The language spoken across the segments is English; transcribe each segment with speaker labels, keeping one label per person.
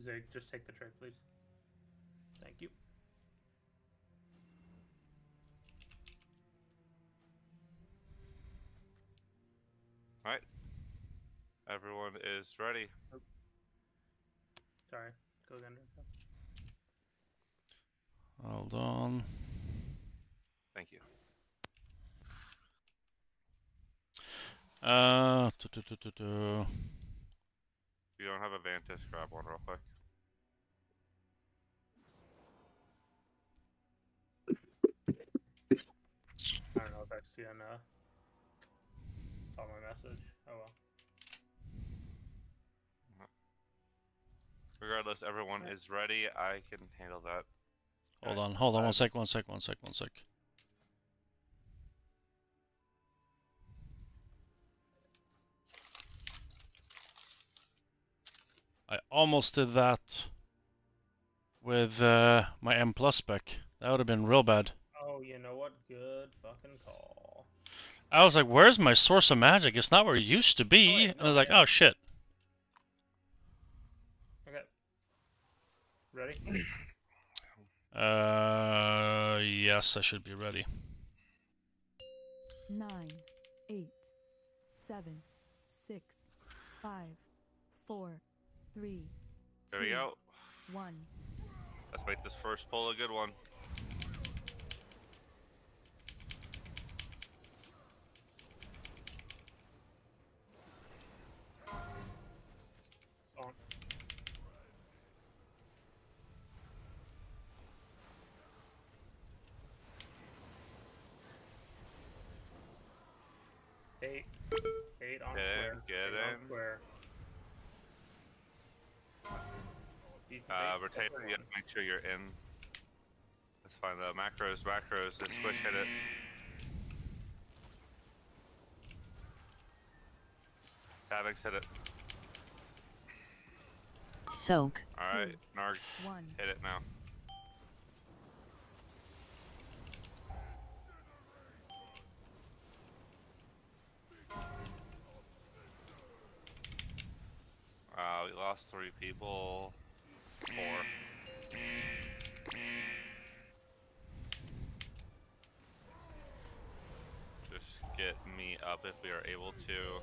Speaker 1: Zig, just take the trade, please. Thank you.
Speaker 2: Alright. Everyone is ready.
Speaker 1: Oh. Sorry. Go again.
Speaker 3: Hold on.
Speaker 2: Thank you. If you don't have a Vantis, grab one real quick.
Speaker 1: I don't know if XCN saw my message. Oh well.
Speaker 2: Regardless, everyone is ready. I can handle that.
Speaker 3: Hold on, one sec. I almost did that with my M plus spec. That would have been real bad.
Speaker 1: Oh, you know what? Good fucking call.
Speaker 3: I was like, where's my source of magic? It's not where it used to be.
Speaker 1: Oh, wait,
Speaker 3: and
Speaker 1: no,
Speaker 3: I was like,
Speaker 1: yeah.
Speaker 3: oh shit.
Speaker 1: Okay. Ready?
Speaker 3: Yes, I should be ready.
Speaker 4: 9, 8, 7, 6, 5, 4, 3,
Speaker 2: There we
Speaker 4: 2,
Speaker 2: go.
Speaker 4: 1.
Speaker 2: Let's make this first pull a good one.
Speaker 1: On. Eight on square.
Speaker 2: Get
Speaker 1: Eight on
Speaker 2: in.
Speaker 1: square. Decent
Speaker 2: Rotate. Yeah, make sure you're in. Let's find the macros. Then squish hit it. Davix hit it.
Speaker 5: Soak.
Speaker 2: Alright, Narg,
Speaker 4: 1.
Speaker 2: hit it now. We lost 3 people. 4. Just get me up if we are able to.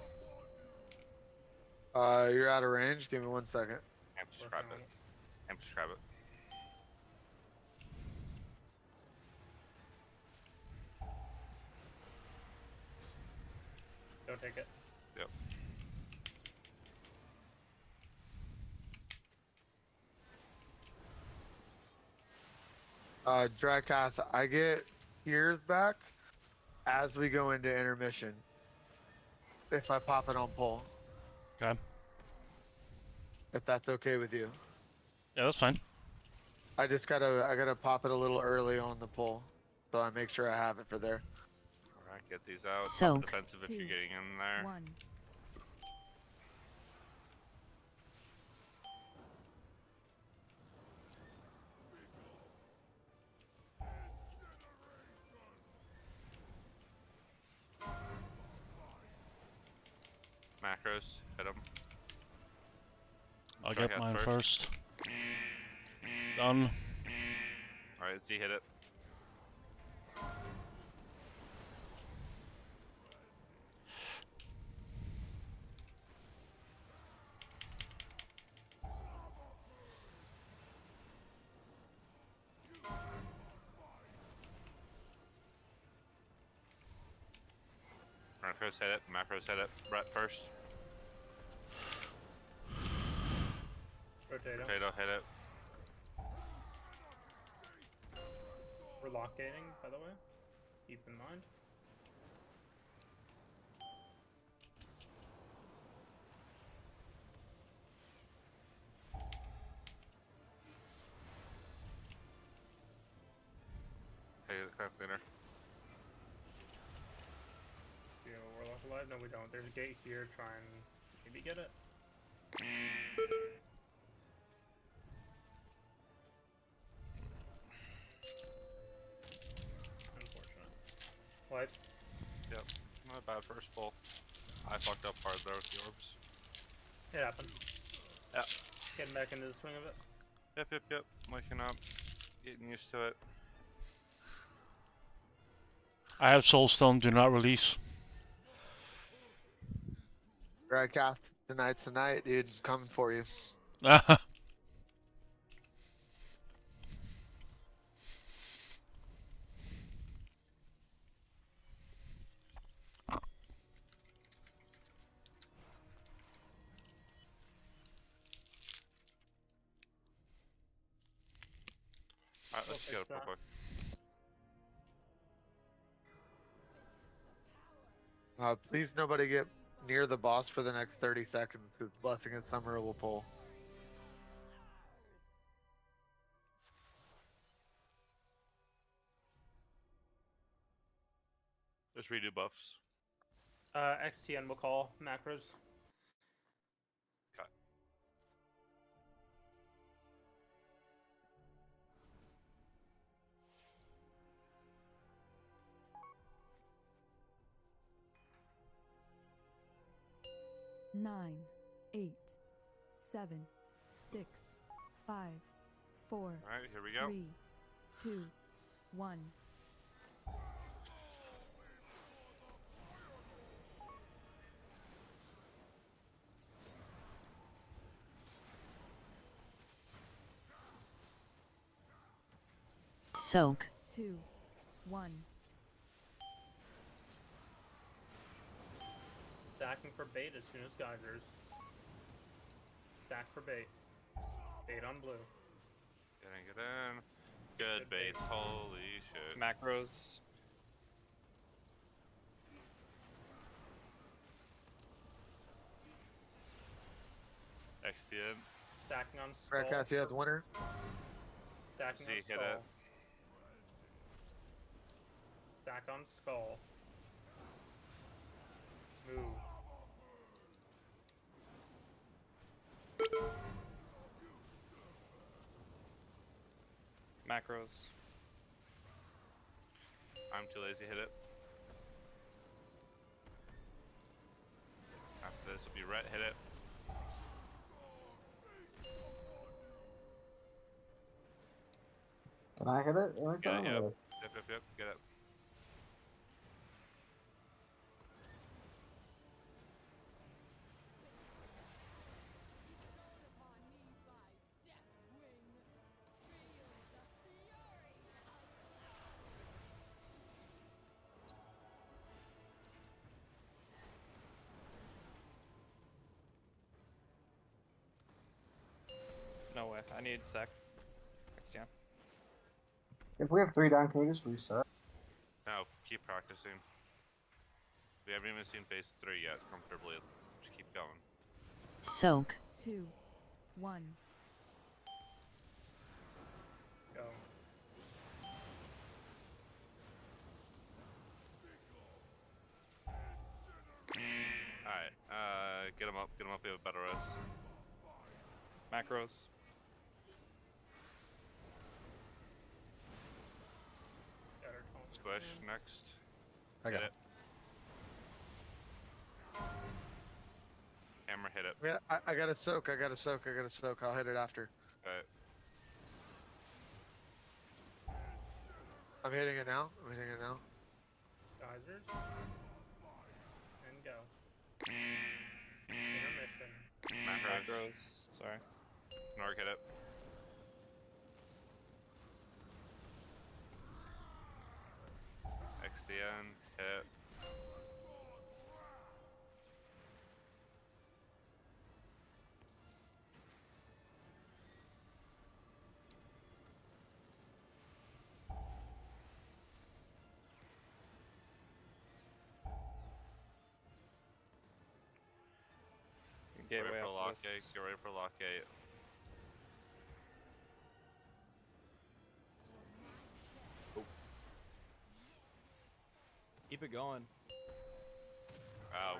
Speaker 6: You're out of range. Give me 1 second.
Speaker 2: Subscribe it. Subscribe it.
Speaker 1: Go take it.
Speaker 2: Yep.
Speaker 6: Drycast, I get ears back as we go into intermission. If I pop it on pull.
Speaker 3: Okay.
Speaker 6: If that's okay with you.
Speaker 3: Yeah, that's fine.
Speaker 6: I gotta pop it a little early on the pull. So I make sure I have it for there.
Speaker 2: Alright, get these out.
Speaker 5: Soak.
Speaker 2: Defensive if you're getting in there.
Speaker 4: 1.
Speaker 2: Macros, hit them.
Speaker 3: I'll get mine first. Done.
Speaker 2: Alright, Z hit it. Macros hit it. Macros hit it. Brett first.
Speaker 1: Rotato.
Speaker 2: Potato hit it.
Speaker 1: We're lock gating, by the way. Keep in mind.
Speaker 2: Hey, the cloud cleaner.
Speaker 1: Do you have a Warlock alive? No, we don't. There's a gate here. Try and maybe get it. Unfortunate. What?
Speaker 2: Yep. Not a bad first pull. I fucked up hard there with the orbs.
Speaker 1: It happens.
Speaker 2: Yep.
Speaker 1: Getting back into the swing of it.
Speaker 2: Yep. Waking up. Getting used to it.
Speaker 3: I have Soulstone, do not release.
Speaker 6: Right, cast. Tonight's the night, dude. I'm coming for you.
Speaker 2: Alright, let's
Speaker 1: We'll
Speaker 2: get
Speaker 1: fix
Speaker 2: it real
Speaker 1: that.
Speaker 2: quick.
Speaker 6: Please nobody get near the boss for the next 30 seconds, because Blessing and Summer will pull.
Speaker 2: Just redo buffs.
Speaker 1: XTN will call macros.
Speaker 2: Cut.
Speaker 4: Nine, 8, 7, 6, 5, 4,
Speaker 2: Alright, here we go.
Speaker 4: 3, 2, 1.
Speaker 5: Soak.
Speaker 4: 2, 1.
Speaker 1: Stacking for bait as soon as geysers. Stack for bait. Bait on blue.
Speaker 2: Get in. Good base. Holy shit.
Speaker 7: Macros.
Speaker 2: XTN.
Speaker 1: Stacking on skull.
Speaker 6: Right, cast. You have the winner.
Speaker 1: Stacking
Speaker 2: See,
Speaker 1: on
Speaker 2: hit
Speaker 1: skull.
Speaker 2: it.
Speaker 1: Stack on skull. Move.
Speaker 7: Macros.
Speaker 2: I'm too lazy to hit it. After this will be ret, hit it.
Speaker 8: Can I hit it?
Speaker 2: Get it, yep. Get it.
Speaker 7: No way. I need sec. XTN.
Speaker 8: If we have 3 down, can we just reset?
Speaker 2: No, keep practicing. We haven't even seen phase 3 yet comfortably. Just keep going.
Speaker 5: Soak.
Speaker 4: 2, 1.
Speaker 1: Go.
Speaker 2: Alright, get him up, we have a better rest.
Speaker 7: Macros.
Speaker 1: Better tone.
Speaker 2: Squish, next.
Speaker 6: I got
Speaker 2: Hit
Speaker 6: it.
Speaker 2: Hammer, hit it.
Speaker 6: Yeah, I got a soak. I'll hit it after.
Speaker 2: Alright.
Speaker 6: I'm hitting it now.
Speaker 1: Geysers. And go. Intermission.
Speaker 2: Macros.
Speaker 7: Macros. Sorry.
Speaker 2: Norg, hit it. XDN, hit.
Speaker 7: Gateway
Speaker 2: Get ready for
Speaker 7: up
Speaker 2: lock
Speaker 7: with-
Speaker 2: gate, get ready for lock gate.
Speaker 9: Keep it going.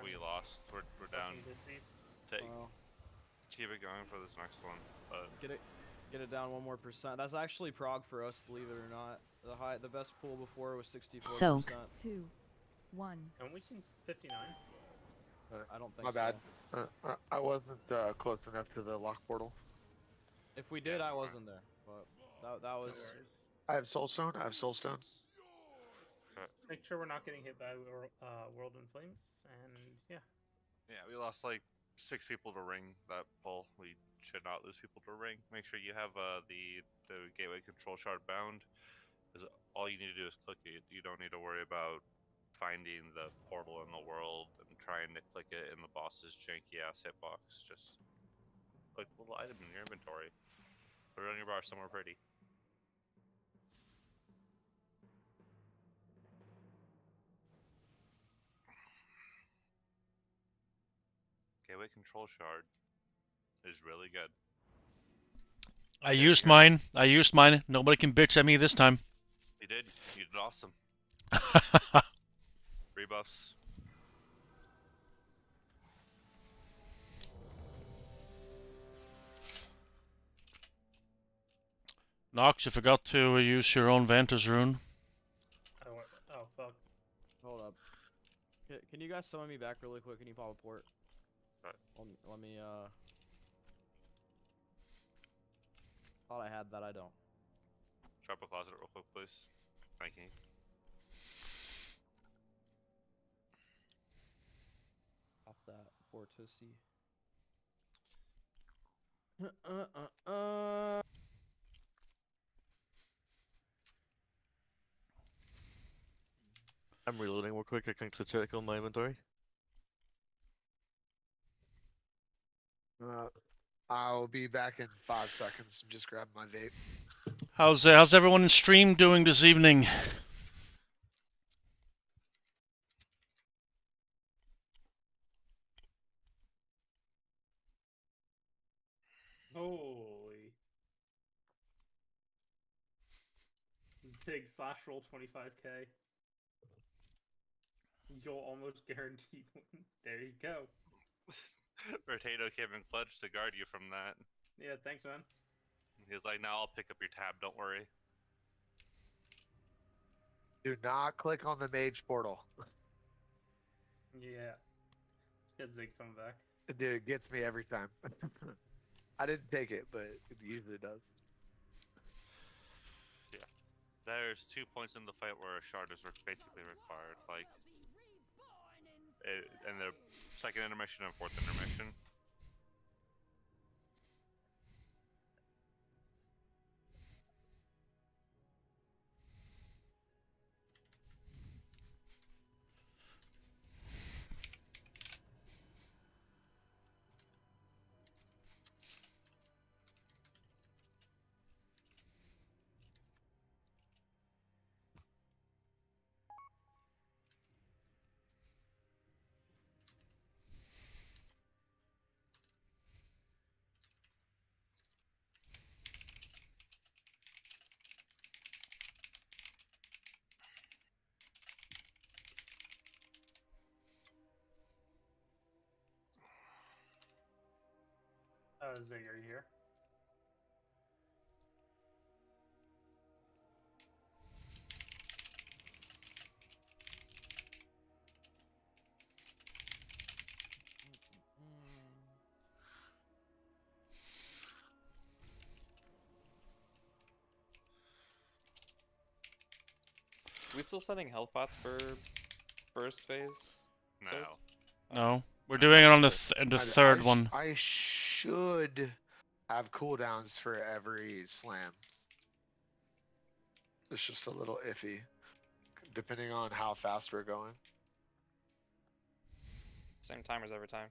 Speaker 2: We lost. We're down. Take,
Speaker 9: Well,
Speaker 2: keep it going for this next one. But
Speaker 9: get it down 1 more %. That's actually Prog for us, believe it or not. The best pool before was 64%.
Speaker 5: Soak.
Speaker 4: 2, 1.
Speaker 1: Haven't we seen 59?
Speaker 9: I don't think
Speaker 6: My bad.
Speaker 9: so.
Speaker 6: I wasn't close enough to the lock portal.
Speaker 9: If we did,
Speaker 2: Yeah,
Speaker 9: I
Speaker 2: never mind.
Speaker 9: wasn't there. But that was.
Speaker 6: I have Soulstone. I have Soulstone.
Speaker 1: Make sure we're not getting hit by World in Flames, and yeah.
Speaker 2: Yeah, we lost like 6 people to ring that pull. We should not lose people to ring. Make sure you have the gateway control shard bound. Because all you need to do is click it. You don't need to worry about finding the portal in the world and trying to click it in the boss's janky ass hitbox. Just click the little item in your inventory. Put it on your bar somewhere pretty. Gateway control shard is really good.
Speaker 3: I
Speaker 2: Yeah,
Speaker 3: used
Speaker 2: you're-
Speaker 3: mine. I used mine. Nobody can bitch at me this time.
Speaker 2: You did. You did awesome. Rebuffs.
Speaker 3: Nox, you forgot to use your own Vanta's rune.
Speaker 1: Oh fuck.
Speaker 9: Hold up. Can you guys summon me back really quick? Can you pop a port?
Speaker 2: Right.
Speaker 9: Let me Thought I had that. I don't.
Speaker 2: Drop a closet real quick, please. Thank you.
Speaker 9: Pop that portussy.
Speaker 5: I'm reloading real quick. I can check on my inventory.
Speaker 6: I'll be back in 5 seconds. Just grab my vape.
Speaker 3: How's everyone in stream doing this evening?
Speaker 1: Holy. Zig / roll 25k. You'll almost guarantee win. There you go.
Speaker 2: Rotato came in clutch to guard you from that.
Speaker 1: Yeah, thanks, man.
Speaker 2: He was like, "Now I'll pick up your tab. Don't worry."
Speaker 6: Do not click on the mage portal.
Speaker 1: Yeah. Get Zig some back.
Speaker 6: Dude, it gets me every time. I didn't take it, but it usually does.
Speaker 2: Yeah. There's 2 points in the fight where a shard is basically required, like, and the second intermission and fourth intermission.
Speaker 1: Zig, are you here?
Speaker 7: We still setting health pots for first phase?
Speaker 2: No.
Speaker 7: Soaps?
Speaker 3: No, we're doing it on the third one.
Speaker 6: I should have cooldowns for every slam. It's just a little iffy, depending on how fast we're going.
Speaker 7: Same timers every time.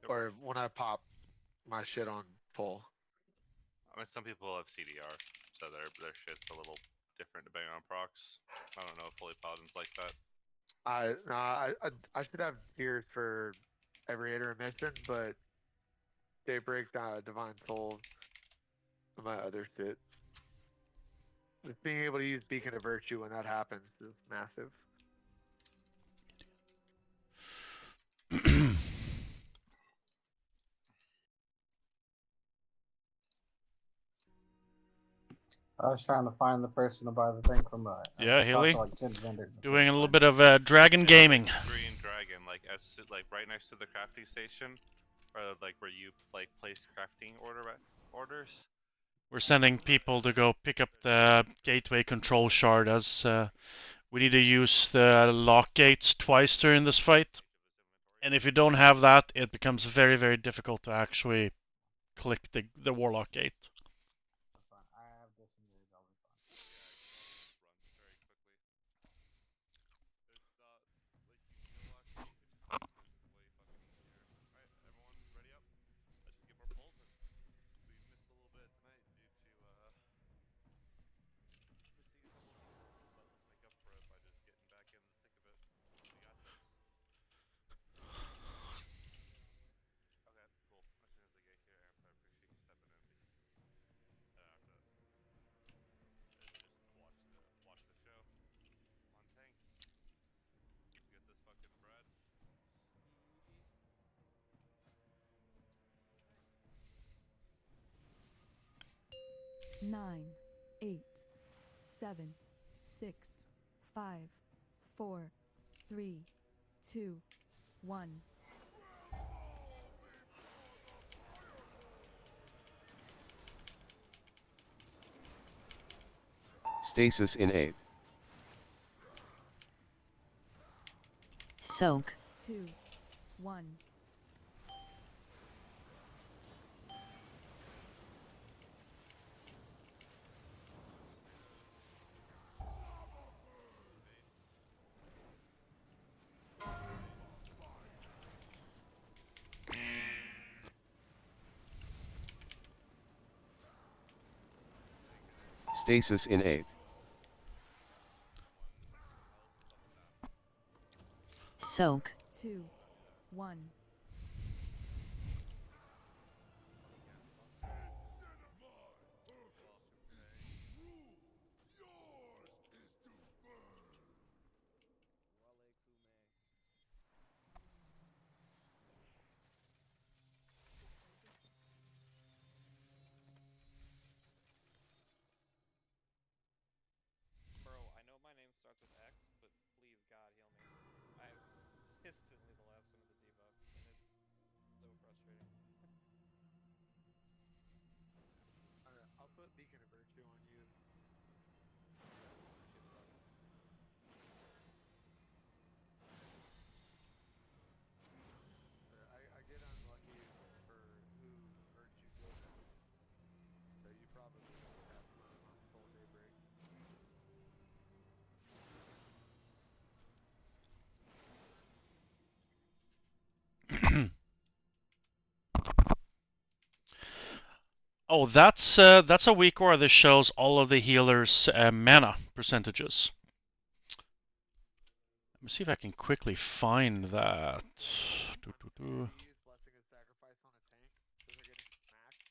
Speaker 6: Or when I pop my shit on full.
Speaker 2: I mean, some people have CDR, so their shit's a little different depending on procs. I don't know if Holy Paladin's like that.
Speaker 6: I should have tears for every intermission, but Daybreak, Divine Soul, and my other shit. Just being able to use Beacon of Virtue when that happens is massive.
Speaker 8: I was trying to find the person to buy the thing from.
Speaker 3: Yeah,
Speaker 8: I
Speaker 3: Haley?
Speaker 8: talked to, like 10 vendors.
Speaker 3: Doing a little bit of dragon
Speaker 2: Yeah,
Speaker 3: gaming.
Speaker 2: Green dragon, like right next to the crafting station. Or like where you like place crafting orders.
Speaker 3: We're sending people to go pick up the gateway control shard as we need to use the lock gates twice during this fight. And if you don't have that, it becomes very, very difficult to actually click the warlock gate.
Speaker 8: That's fine. I have disengaged. I'll be fine.
Speaker 4: Nine, 8, 7, 6, 5, 4, 3, 2, 1.
Speaker 10: Stasis in 8.
Speaker 11: Soak.
Speaker 4: 2, 1.
Speaker 10: Stasis in 8.
Speaker 11: Soak.
Speaker 4: 2, 1.
Speaker 7: Bro, I know my name starts with X, but please God heal me. I'm consistently the last one of the debuff, and it's so frustrating.
Speaker 6: I'll put Beacon of Virtue on you. I get unlucky for who Virtue goes on. So you probably have fun on Soul Daybreak.
Speaker 3: Oh, that's a week where this shows all of the healers' mana percentages. Let me see if I can quickly find that.
Speaker 6: Use Blessing of Sacrifice on a tank, so they're getting smacked.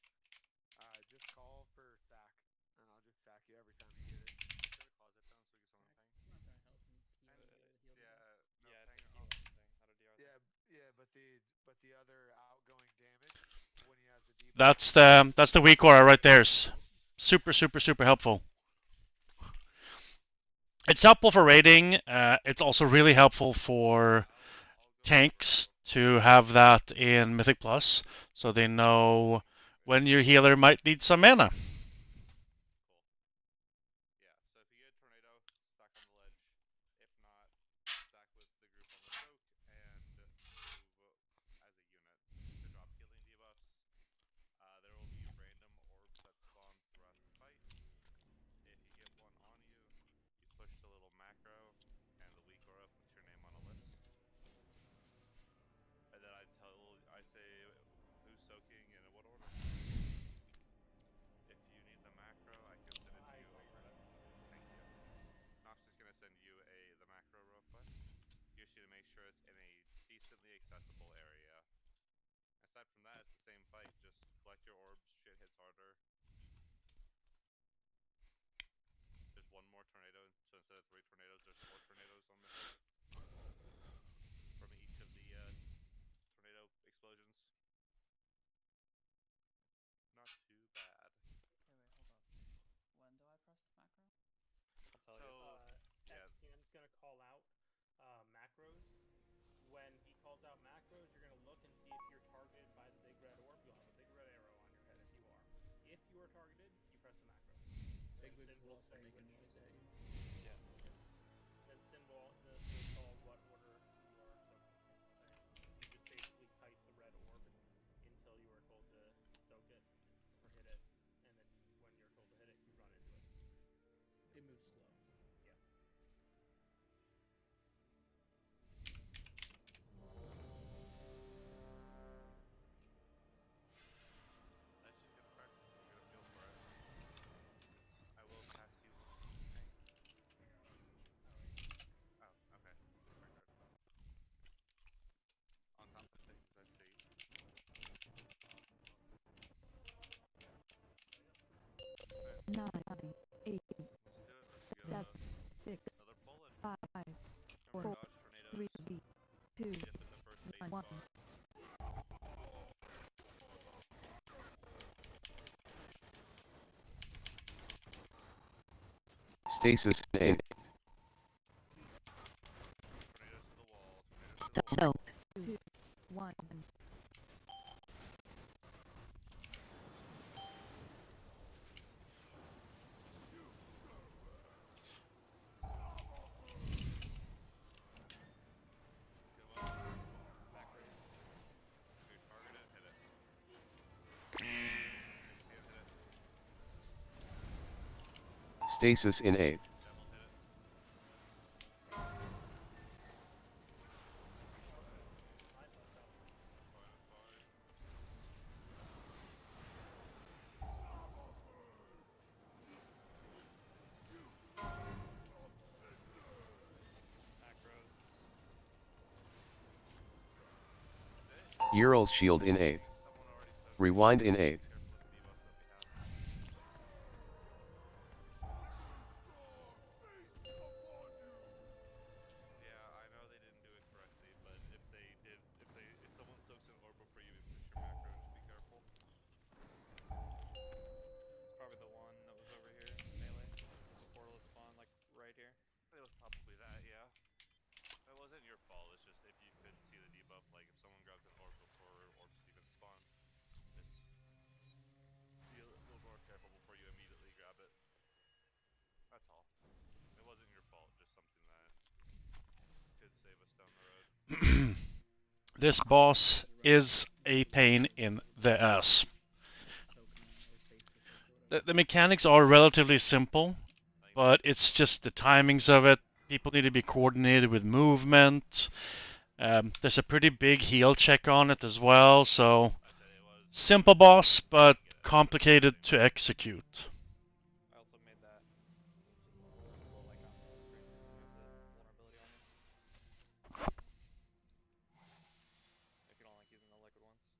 Speaker 6: Just call for sack, and I'll just sack you every time you get it. Yeah, but the other outgoing damage when he has the debuff.
Speaker 3: That's the weak aura right there. Super, super, super helpful. It's helpful for raiding. It's also really helpful for tanks to have that in Mythic Plus, so they know when your healer might need some mana.
Speaker 1: XPM's gonna call out macros. When he calls out macros, you're gonna look and see if you're targeted by you are targeted, you press the macro.
Speaker 9: Big
Speaker 1: Then
Speaker 9: wigs
Speaker 1: Sin
Speaker 9: will
Speaker 1: will
Speaker 9: also
Speaker 1: say
Speaker 9: make a
Speaker 1: which.
Speaker 9: noise at you.
Speaker 7: Yeah.
Speaker 1: Then Sin will call what order you are soaking. And you just basically kite the red orb until you are told to soak it or hit it, and then when you're told to hit it, you run into it.
Speaker 9: It moves slow.
Speaker 1: Yeah.
Speaker 2: Let's just get a practice. We'll get a feel for it. I will pass you tank. Oh, okay. Sorry, guys. On top of things, let's see.
Speaker 4: 9, 8,
Speaker 2: Let's do it. Let's give
Speaker 4: 7, 6,
Speaker 2: another pull and
Speaker 4: 5,
Speaker 2: remember
Speaker 4: 4,
Speaker 2: dodge tornadoes.
Speaker 4: 3, 2,
Speaker 2: Dip in the first base
Speaker 4: 1.
Speaker 2: bar.
Speaker 10: Stasis in 8.
Speaker 2: Tornadoes to the wall. Tornadoes to the wall.
Speaker 11: Soak.
Speaker 4: 2, 1.
Speaker 2: Good one. Back raise. You target it, hit it. Hit it.
Speaker 10: Stasis in 8.
Speaker 2: Then we'll hit it. That's fine, that's fine. Macros.
Speaker 10: Ural's shield in 8.
Speaker 2: Someone already soaked.
Speaker 10: Rewind in 8.
Speaker 2: Careful with the debuffs that we have. Yeah, I know they didn't do it correctly, but if someone soaks an orb before you even push your macro, just be careful.
Speaker 7: It's probably the one that was over here, melee. The portal is spawned like right here.
Speaker 2: It was probably that, yeah. It wasn't your fault, it's just if you couldn't see the debuff, like if someone grabs an orb before orbs even spawn, it's be a little more careful before you immediately grab it. That's all. It wasn't your fault, just something that could save us down the road.
Speaker 3: This boss is a pain in the ass. The mechanics are relatively simple, but it's just the timings of it. People need to be coordinated with movement. There's a pretty big heal check on it as well, so simple boss, but complicated to execute.
Speaker 7: I also made that just a little icon on the screen to remove the vulnerability on them. If you don't like using the liquid ones.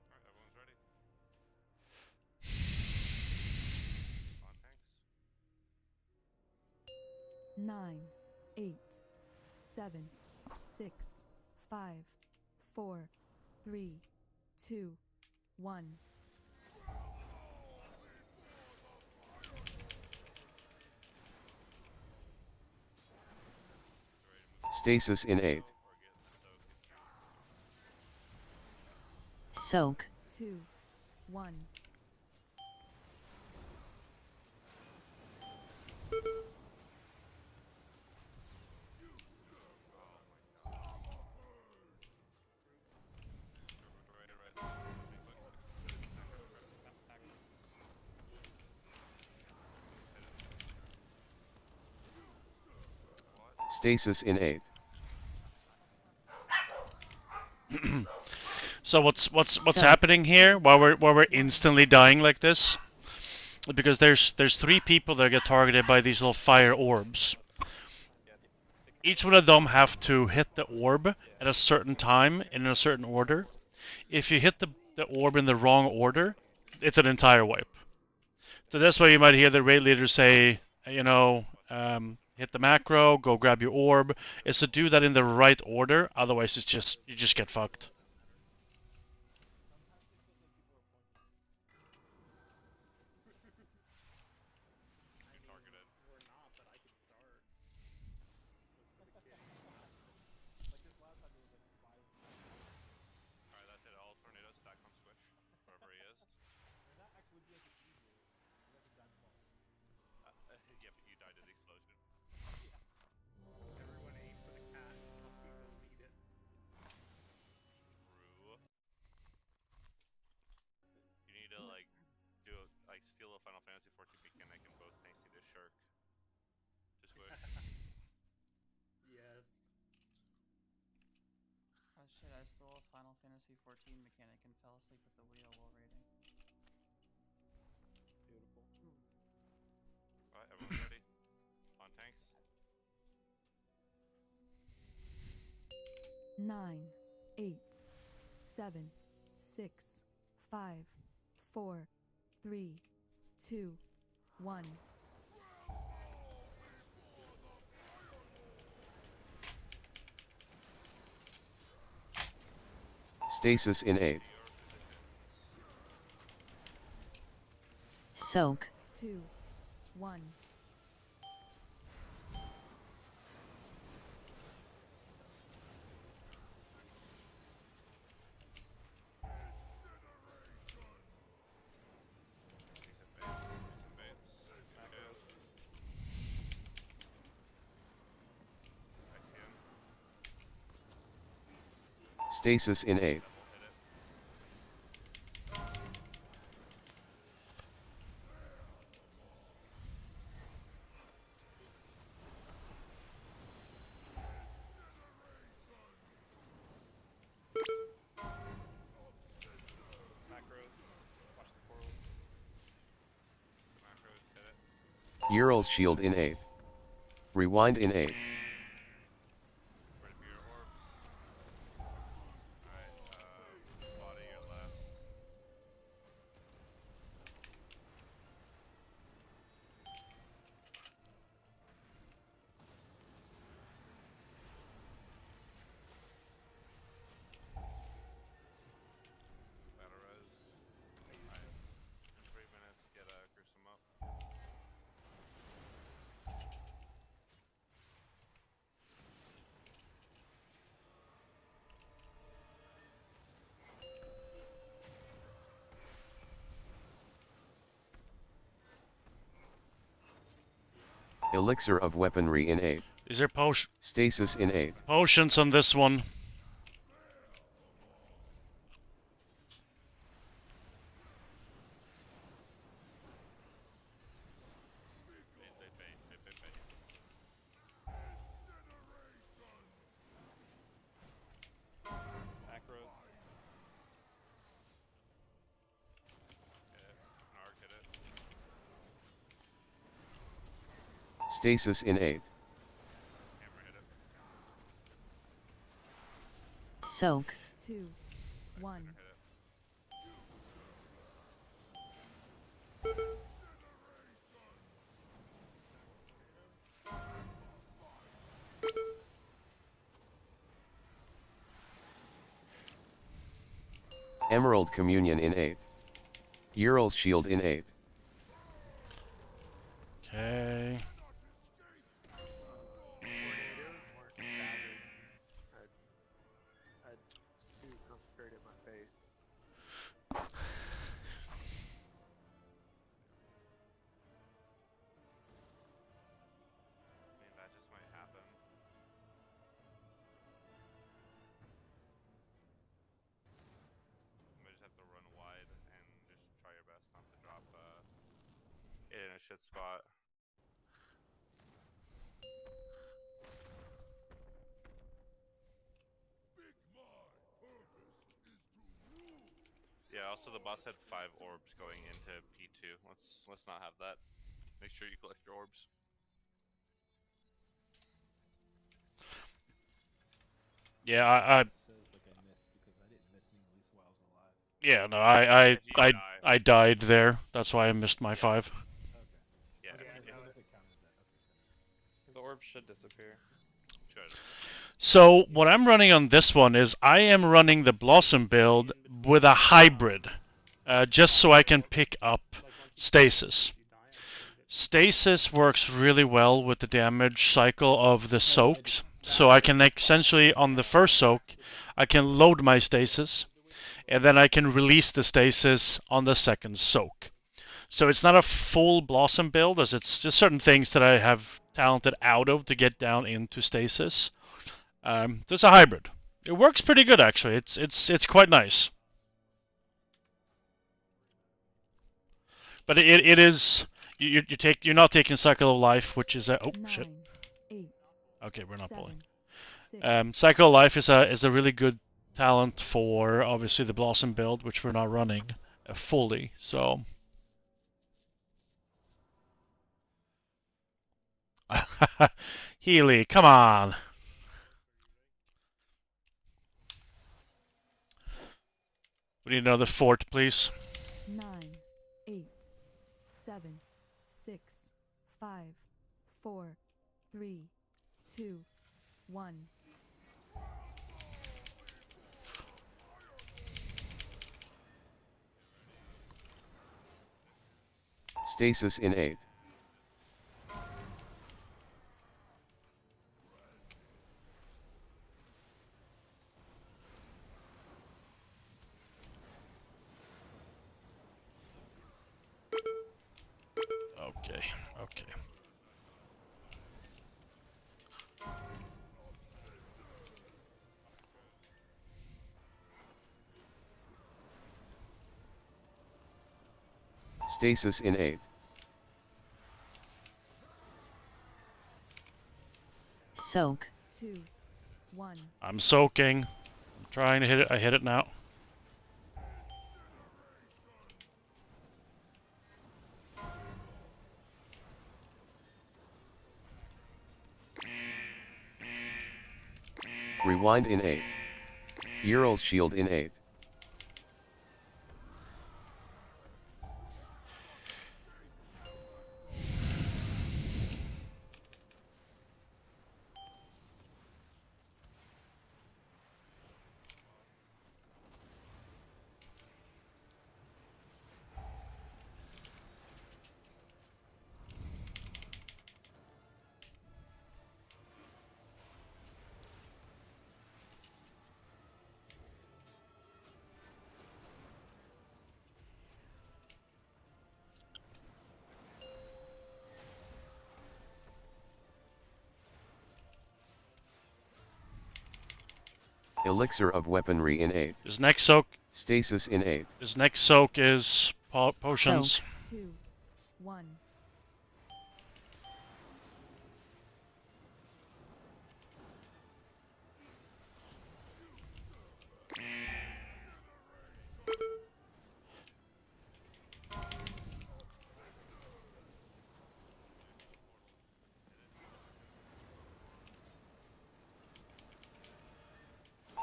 Speaker 2: Alright, everyone's ready. On tanks.
Speaker 4: 9, 8, 7, 6, 5, 4, 3, 2, 1.
Speaker 10: Stasis in 8.
Speaker 11: Soak.
Speaker 4: 2, 1.
Speaker 10: Stasis in 8.
Speaker 3: So what's happening here while we're instantly dying like this? Because there's 3 people that get targeted by these little fire orbs. Each one of them have to hit the orb at a certain time in a certain order. If you hit the orb in the wrong order, it's an entire wipe. So that's why you might hear the raid leader say, hit the macro, go grab your orb. It's to do that in the right order, otherwise you just get fucked.
Speaker 12: Crystal, Final Fantasy 14 mechanic, and fell asleep at the wheel while raiding.
Speaker 1: Beautiful.
Speaker 2: Alright, everyone's ready. On tanks.
Speaker 4: 9, 8, 7, 6, 5, 4, 3, 2, 1.
Speaker 10: Stasis in 8.
Speaker 11: Soak.
Speaker 4: 2, 1.
Speaker 10: Stasis in 8.
Speaker 7: Macros. Watch the portals.
Speaker 2: Macros, hit it.
Speaker 10: Ural's shield in 8. Rewind in 8.
Speaker 2: Ready for your orbs. Alright, body your left. Battle res. Alright, in 3 minutes, get gruesome up.
Speaker 10: Elixir of weaponry in 8.
Speaker 3: Is there
Speaker 10: Stasis in 8.
Speaker 3: potions on this one?
Speaker 7: Macros.
Speaker 2: Hit it. Narc, hit it.
Speaker 10: Stasis in 8.
Speaker 2: Hammer, hit it.
Speaker 11: Soak.
Speaker 4: 2, 1.
Speaker 2: Hit it.
Speaker 10: Emerald Communion in 8. Ural's shield in 8.
Speaker 3: Okay.
Speaker 6: Tornadoes weren't savage. Had two come straight in my face.
Speaker 2: I mean, that just might happen. You might just have to run wide and just try your best not to drop it in a shit spot. Yeah, also the boss had 5 orbs going into P2. Let's not have that. Make sure you collect your orbs.
Speaker 3: Yeah, yeah, no, I died there. That's why I missed my 5.
Speaker 2: Yeah,
Speaker 7: The orb should disappear.
Speaker 2: should.
Speaker 3: So what I'm running on this one is I am running the Blossom build with a hybrid, just so I can pick up Stasis. Stasis works really well with the damage cycle of the soaks, so I can essentially, on the first soak, I can load my Stasis, and then I can release the Stasis on the second soak. So it's not a full Blossom build, as it's just certain things that I have talented out of to get down into Stasis. So it's a hybrid. It works pretty good, actually. It's quite nice. But it is you're not taking Cycle of Life, which is a
Speaker 4: 9,
Speaker 3: shit.
Speaker 4: 8,
Speaker 3: Okay, we're not
Speaker 4: 7,
Speaker 3: pulling.
Speaker 4: 6,
Speaker 3: Cycle of Life is a really good talent for obviously the Blossom build, which we're not running fully. So Healy, come on. We need another fort, please.
Speaker 4: 9, 8, 7, 6, 5, 4, 3, 2, 1.
Speaker 10: Stasis in 8.
Speaker 3: Okay, okay.
Speaker 10: Stasis in 8.
Speaker 11: Soak.
Speaker 4: 2, 1.
Speaker 3: I'm soaking. I'm trying to hit it. I hit it now.
Speaker 10: Rewind in 8. Ural's shield in 8. Elixir of weaponry in 8.
Speaker 3: His next soak.
Speaker 10: Stasis in 8.
Speaker 3: His next soak is potions.
Speaker 11: Soak.
Speaker 4: 2, 1.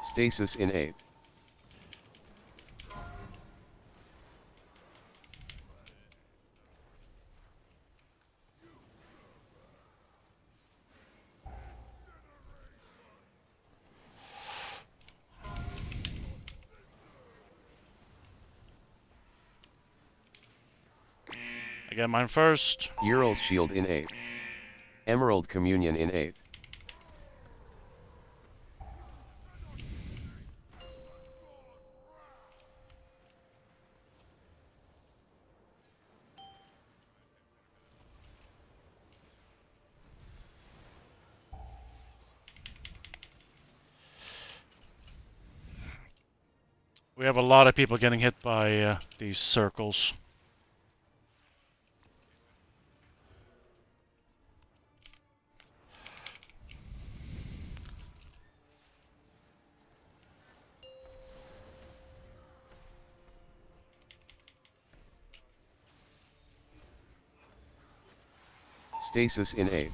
Speaker 10: Stasis in 8.
Speaker 3: I get mine first.
Speaker 10: Ural's shield in 8. Emerald Communion in 8.
Speaker 3: We have a lot of people getting hit by these circles.
Speaker 10: Stasis in 8.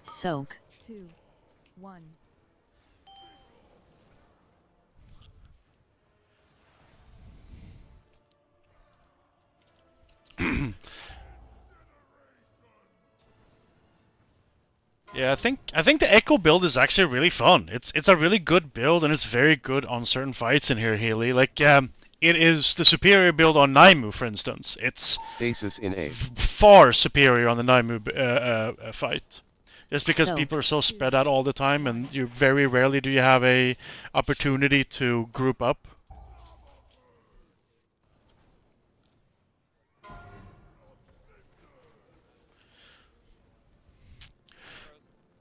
Speaker 11: Soak.
Speaker 4: 2, 1.
Speaker 3: Yeah, I think the Echo build is actually really fun. It's a really good build and it's very good on certain fights in here, Healy. Like it is the superior build on Naimu, for instance. It's
Speaker 10: Stasis in 8.
Speaker 3: far superior on the Naimu fight. Just because
Speaker 11: So-
Speaker 3: people are so spread out all the time, and you very rarely do you have a opportunity to group up.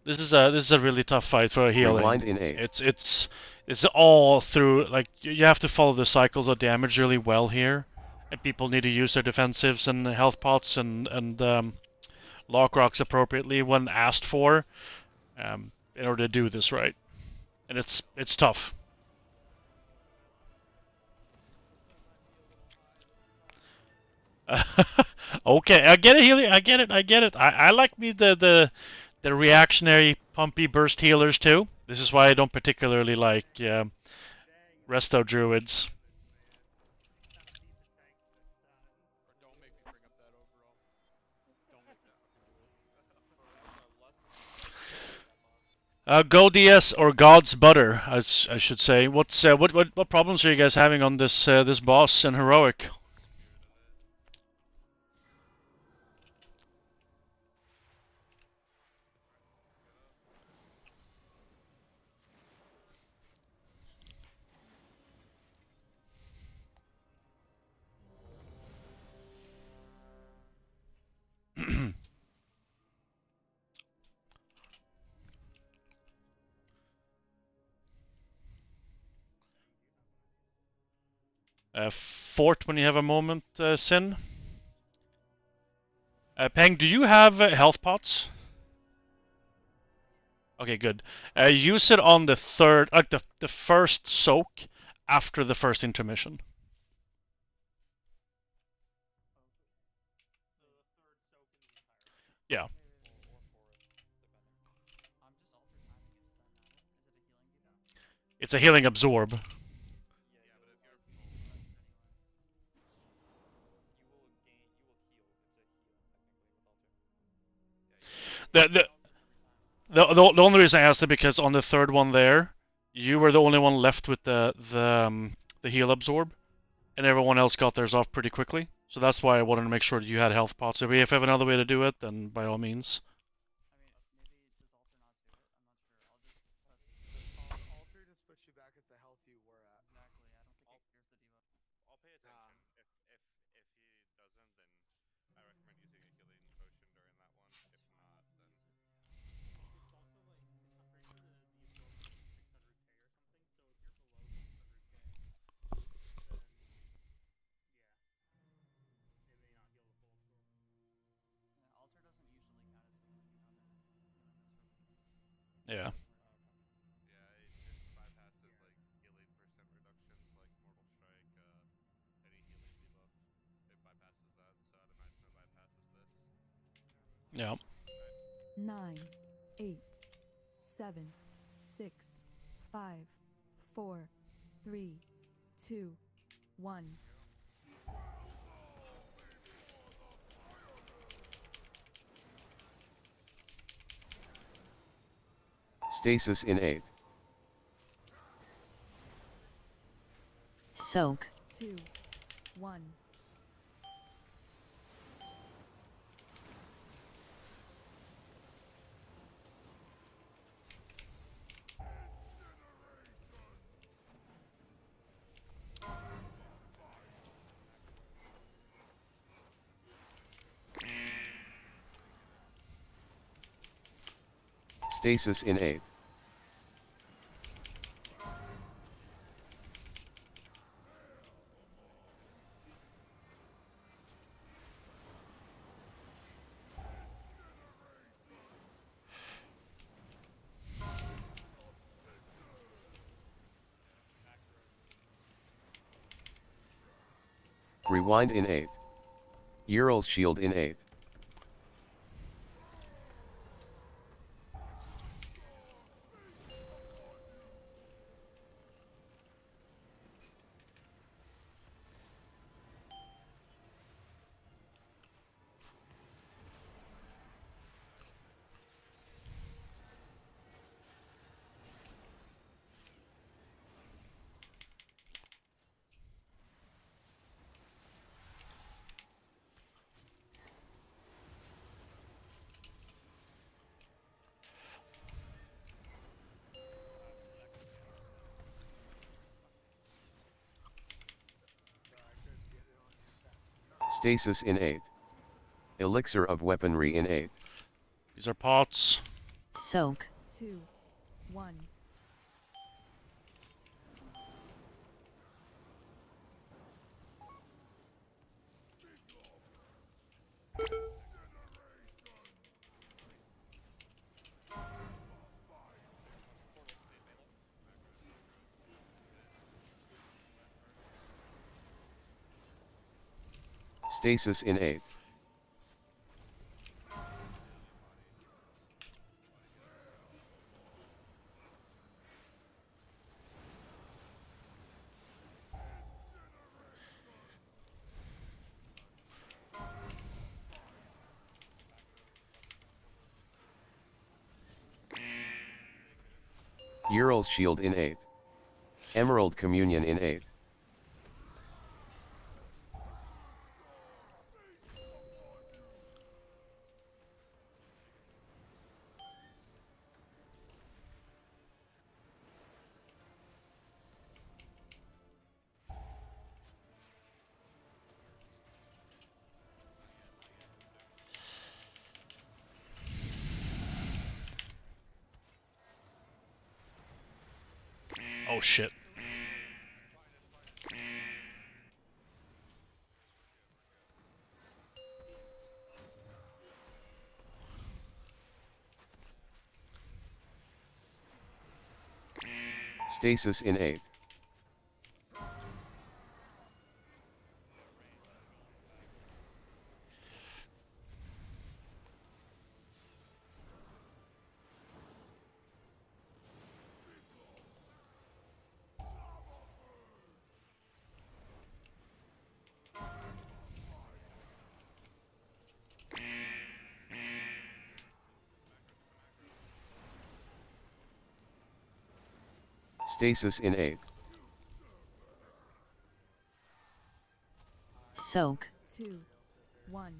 Speaker 3: This is a really tough fight for a healing.
Speaker 10: Rewind in 8.
Speaker 3: It's all through, like, you have to follow the cycles of damage really well here, and people need to use their defensives and health pots and lock rocks appropriately when asked for. in order to do this right, and it's tough. Okay, I get it, Healy. I get it. I like me the reactionary pumpy burst healers too. This is why I don't particularly like resto druids.
Speaker 7: Or don't make me bring up that overall. Don't make me fucking do it.
Speaker 3: Go DS or God's butter, I should say. What problems are you guys having on this this boss in heroic? Fort when you have a moment, Sin. Peng, do you have health pots? Okay, good. Use it on the third, like the first soak after the first intermission. Yeah.
Speaker 12: I'm just alter timing it. Does that matter? Is it a healing debuff?
Speaker 3: It's a healing absorb.
Speaker 7: Yeah, but if you're full, you will heal. It's a heal technically with alter.
Speaker 3: The only reason I asked it because on the third one there, you were the only one left with the heal absorb, and everyone else got theirs off pretty quickly. So that's why I wanted to make sure that you had health pots. If you have another way to do it, then by all means.
Speaker 12: I mean, maybe does alter not do it? I'm not sure. I'll just press it.
Speaker 6: Does alter just push you back at the health you were at?
Speaker 12: Exactly. I don't think it clears the debuff.
Speaker 2: I'll pay attention. If he doesn't, then I recommend using a healing potion during that one. If not, then
Speaker 1: It's also like, I'm pretty sure the absorb is like 600k or something. So if you're below 600k, then yeah, it may not heal the full absorb.
Speaker 12: Yeah, alter doesn't usually count as healing, you know that. Healing absorb.
Speaker 3: Yeah.
Speaker 2: yeah, it bypasses like healing percent reductions like Mortal Strike, any healing debuff. It bypasses that, so I'd imagine it bypasses this.
Speaker 3: Yeah.
Speaker 4: 9, 8, 7, 6, 5, 4, 3, 2, 1.
Speaker 10: Stasis in 8.
Speaker 11: Soak.
Speaker 4: 2, 1.
Speaker 10: Stasis in 8. Rewind in 8. Ural's shield in 8. Stasis in 8. Elixir of weaponry in 8.
Speaker 3: These are pots.
Speaker 11: Soak.
Speaker 4: 2, 1.
Speaker 10: Stasis in 8th. Ural's Shield in 8th. Emerald Communion in 8th.
Speaker 3: Oh shit.
Speaker 10: Stasis in 8th. Stasis in 8th.
Speaker 11: Soak.
Speaker 4: 2, 1.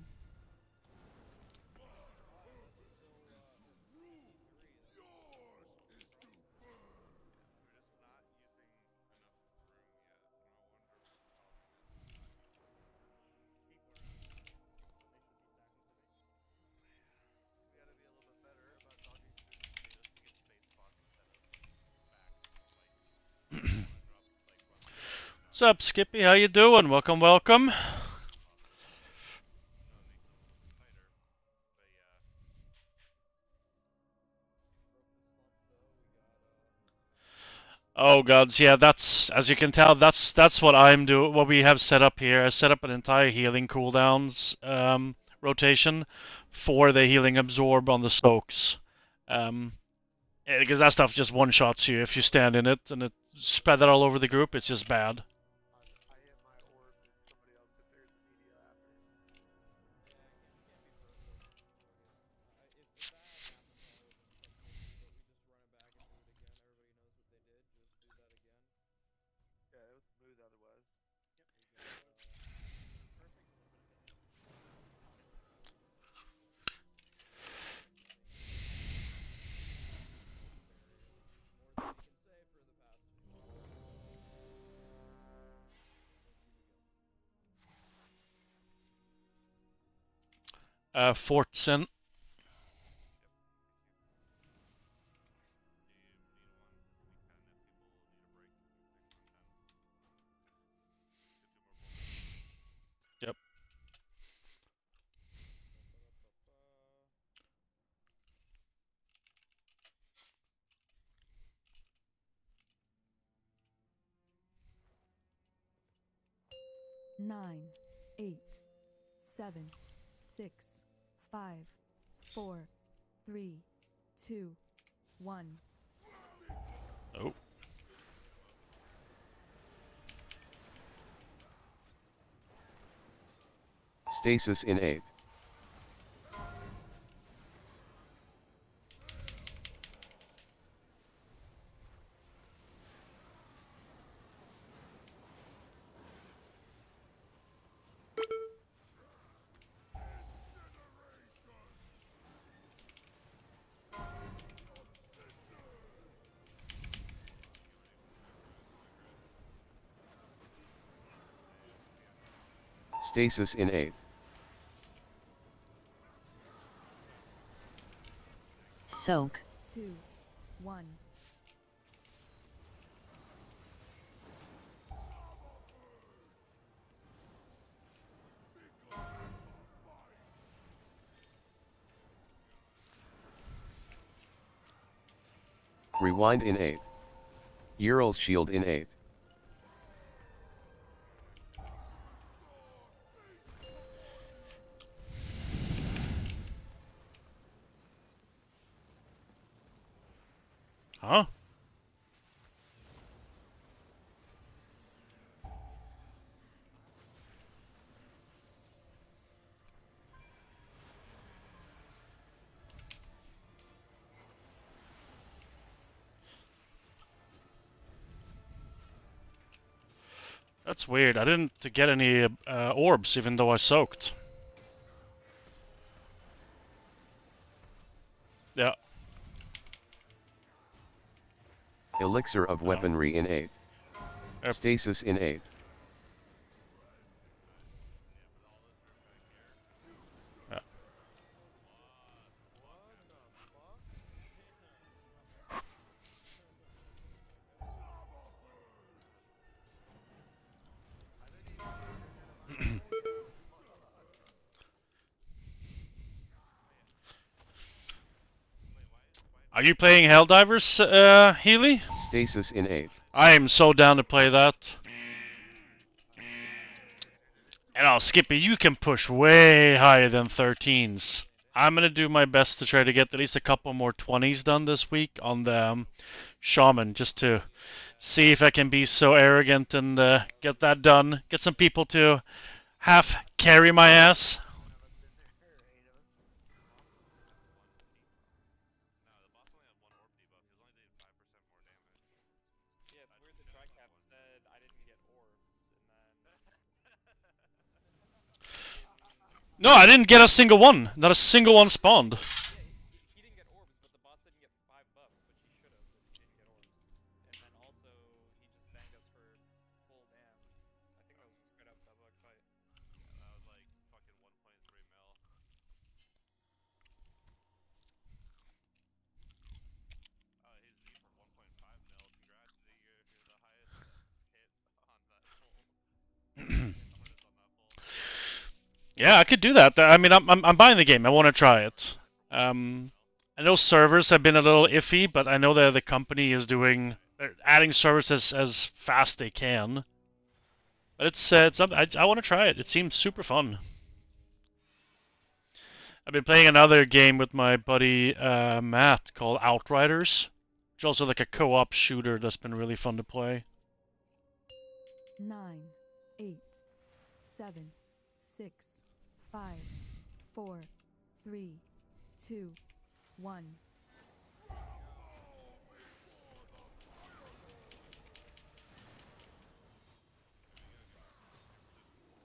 Speaker 3: What's up, Skippy? How you doing? Welcome, welcome. Oh gods, yeah, that's, as you can tell, that's what I'm doing. What we have set up here. I set up an entire healing cooldowns rotation for the healing absorb on the Stokes. Because that stuff just one shots you if you stand in it, and it spread that all over the group. It's just bad.
Speaker 6: I hit my orb and somebody else hit theirs immediately after.
Speaker 9: If that hadn't happened, probably would have been subclicky, but we just run it back and do it again. Everybody knows what they did. Just do that again.
Speaker 6: Yeah, it was smooth otherwise.
Speaker 9: More than we can say for the past few months.
Speaker 3: Fortson. Yep.
Speaker 4: Nine, 8, 7, 6, 5, 4, 3, 2, 1.
Speaker 3: Oh.
Speaker 10: Stasis in 8th. Stasis in 8th.
Speaker 11: Soak.
Speaker 4: 2, 1.
Speaker 10: Rewind in 8th. Ural's Shield in 8th.
Speaker 3: Huh? That's weird. I didn't get any orbs even though I soaked. Yeah.
Speaker 10: Elixir of weaponry in 8.
Speaker 3: Yep.
Speaker 10: Stasis in 8.
Speaker 3: Yeah. Are you playing Helldivers, Healy?
Speaker 10: Stasis in 8.
Speaker 3: I am so down to play that. And Skippy, you can push way higher than 13s. I'm gonna do my best to try to get at least a couple more 20s done this week on the Shaman, just to see if I can be so arrogant and get that done. Get some people to half carry my ass.
Speaker 7: Yeah, it's weird that Tricat said I didn't get orbs, and then
Speaker 3: No, I didn't get a single one. Not a single one spawned.
Speaker 7: yeah, he didn't get orbs, but the boss didn't get 5 buffs, which he should have, but he didn't get orbs. And then also he just banged us for full damn. I think that was a straight up that bug fight.
Speaker 2: Yeah, that was like fucking 1.3 mil. His Z for 1.5 mil. Congrats, Z. You're the highest hit on that pull.
Speaker 3: Yeah, I could do that. I mean, I'm buying the game. I want to try it. I know servers have been a little iffy, but I know that the company is doing adding servers as fast they can. But it's I want to try it. It seems super fun. I've been playing another game with my buddy Matt called Outriders, which is also like a co-op shooter that's been really fun to play.
Speaker 4: 9, 8, 7, 6, 5, 4, 3, 2, 1.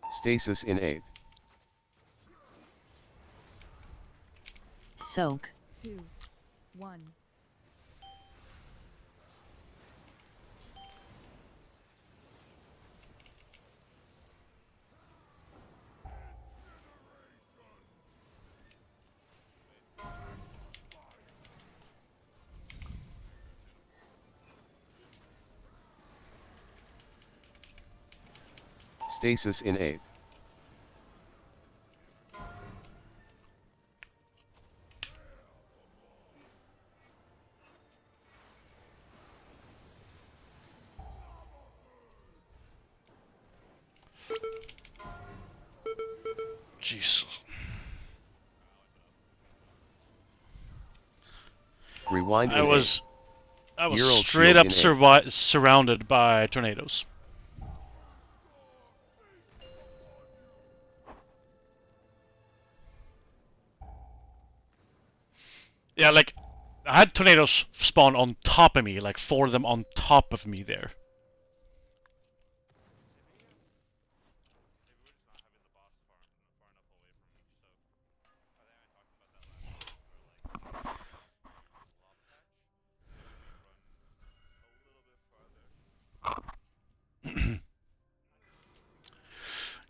Speaker 10: Stasis in 8.
Speaker 11: Soak.
Speaker 4: 2, 1.
Speaker 10: Stasis in 8.
Speaker 3: Jesus.
Speaker 10: Rewind in
Speaker 3: I was
Speaker 10: 8.
Speaker 3: Ural
Speaker 10: shield
Speaker 3: straight up
Speaker 10: in 8.
Speaker 3: surrounded by tornadoes. Yeah, like I had tornadoes spawn on top of me, like 4 of them on top of me there.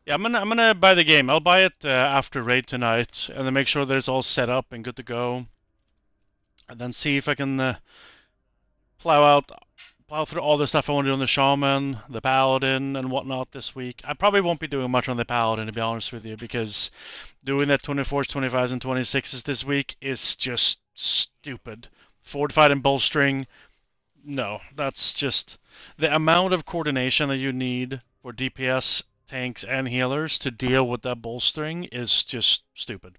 Speaker 3: Yeah, I'm gonna buy the game. I'll buy it after raid tonight, and then make sure that it's all set up and good to go, and then see if I can plow through all the stuff I want to do on the Shaman, the Paladin, and whatnot this week. I probably won't be doing much on the Paladin, to be honest with you, because doing that 24s, 25s, and 26s this week is just stupid. Fortified and bolstering, no, that's just the amount of coordination that you need for DPS, tanks, and healers to deal with that bolstering is just stupid.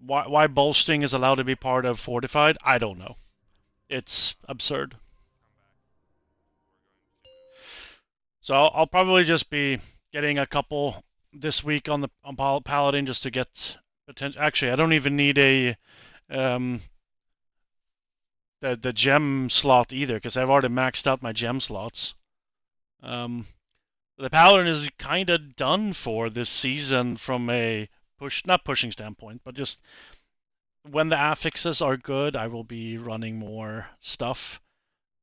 Speaker 3: Why bolstering is allowed to be part of fortified, I don't know. It's absurd. So I'll probably just be getting a couple this week on Paladin just to get potential. Actually, I don't even need a the gem slot either because I've already maxed out my gem slots. The Paladin is kind of done for this season from a not pushing standpoint, but just when the affixes are good, I will be running more stuff.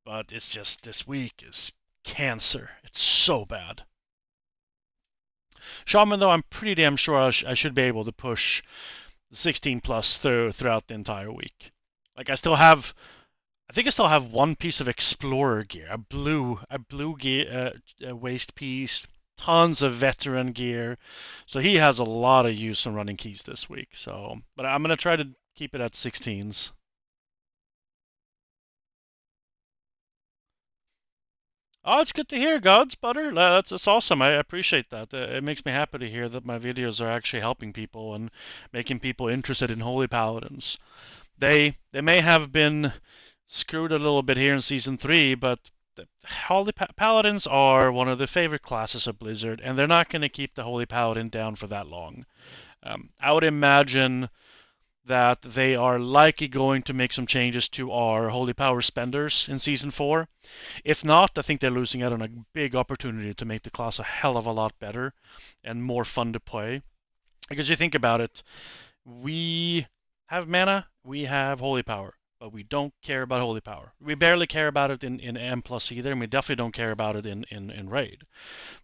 Speaker 3: But it's just this week is cancer. It's so bad. Shaman, though, I'm pretty damn sure I should be able to push the 16 plus throughout the entire week. Like I think I still have one piece of Explorer gear, a blue gear, waist piece, tons of veteran gear. So he has a lot of use on running keys this week. So, but I'm gonna try to keep it at 16s. Oh, it's good to hear, Gods Butter. That's awesome. I appreciate that. It makes me happy to hear that my videos are actually helping people and making people interested in Holy Paladins. They may have been screwed a little bit here in Season 3, but the Holy Paladins are one of the favorite classes of Blizzard, and they're not going to keep the Holy Paladin down for that long. I would imagine that they are likely going to make some changes to our Holy Power spenders in Season 4. If not, I think they're losing out on a big opportunity to make the class a hell of a lot better and more fun to play. Because you think about it, we have mana, we have Holy Power, but we don't care about Holy Power. We barely care about it in M plus either, and we definitely don't care about it in Raid.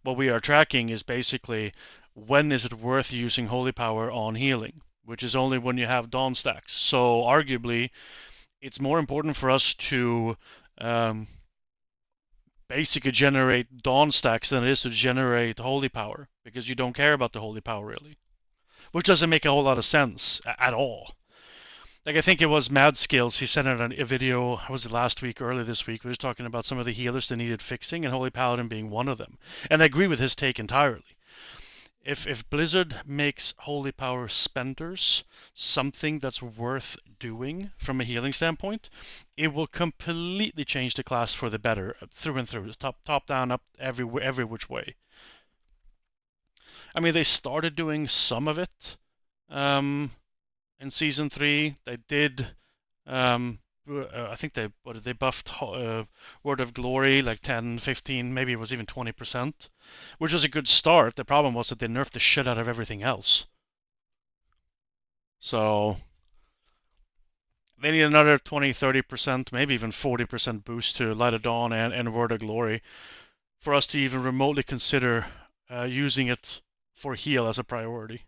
Speaker 3: What we are tracking is basically when is it worth using Holy Power on healing, which is only when you have Dawn stacks. So arguably, it's more important for us to basically generate Dawn stacks than it is to generate Holy Power, because you don't care about the Holy Power really. Which doesn't make a whole lot of sense at all. Like I think it was Mad Skills, he sent out a video, was it last week, early this week, he was talking about some of the healers that needed fixing, and Holy Paladin being one of them. And I agree with his take entirely. If Blizzard makes Holy Power spenders something that's worth doing from a healing standpoint, it will completely change the class for the better through and through, top down, up every which way. I mean, they started doing some of it in Season 3. They did. I think they buffed Word of Glory like 10, 15, maybe it was even 20%, which was a good start. The problem was that they nerfed the shit out of everything else. So they need another 20, 30%, maybe even 40% boost to Light of Dawn and Word of Glory for us to even remotely consider using it for heal as a priority.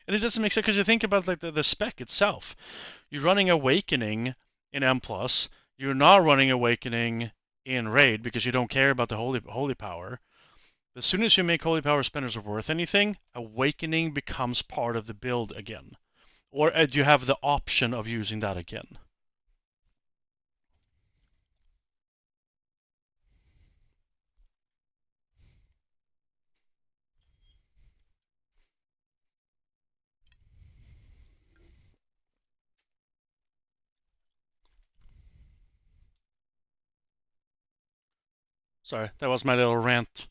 Speaker 3: And it doesn't make sense because you think about like the spec itself. You're running Awakening in M+, you're not running Awakening in Raid because you don't care about the Holy Power. As soon as you make Holy Power spenders worth anything, Awakening becomes part of the build again. Or you have the option of using that again. Sorry, that was my little rant.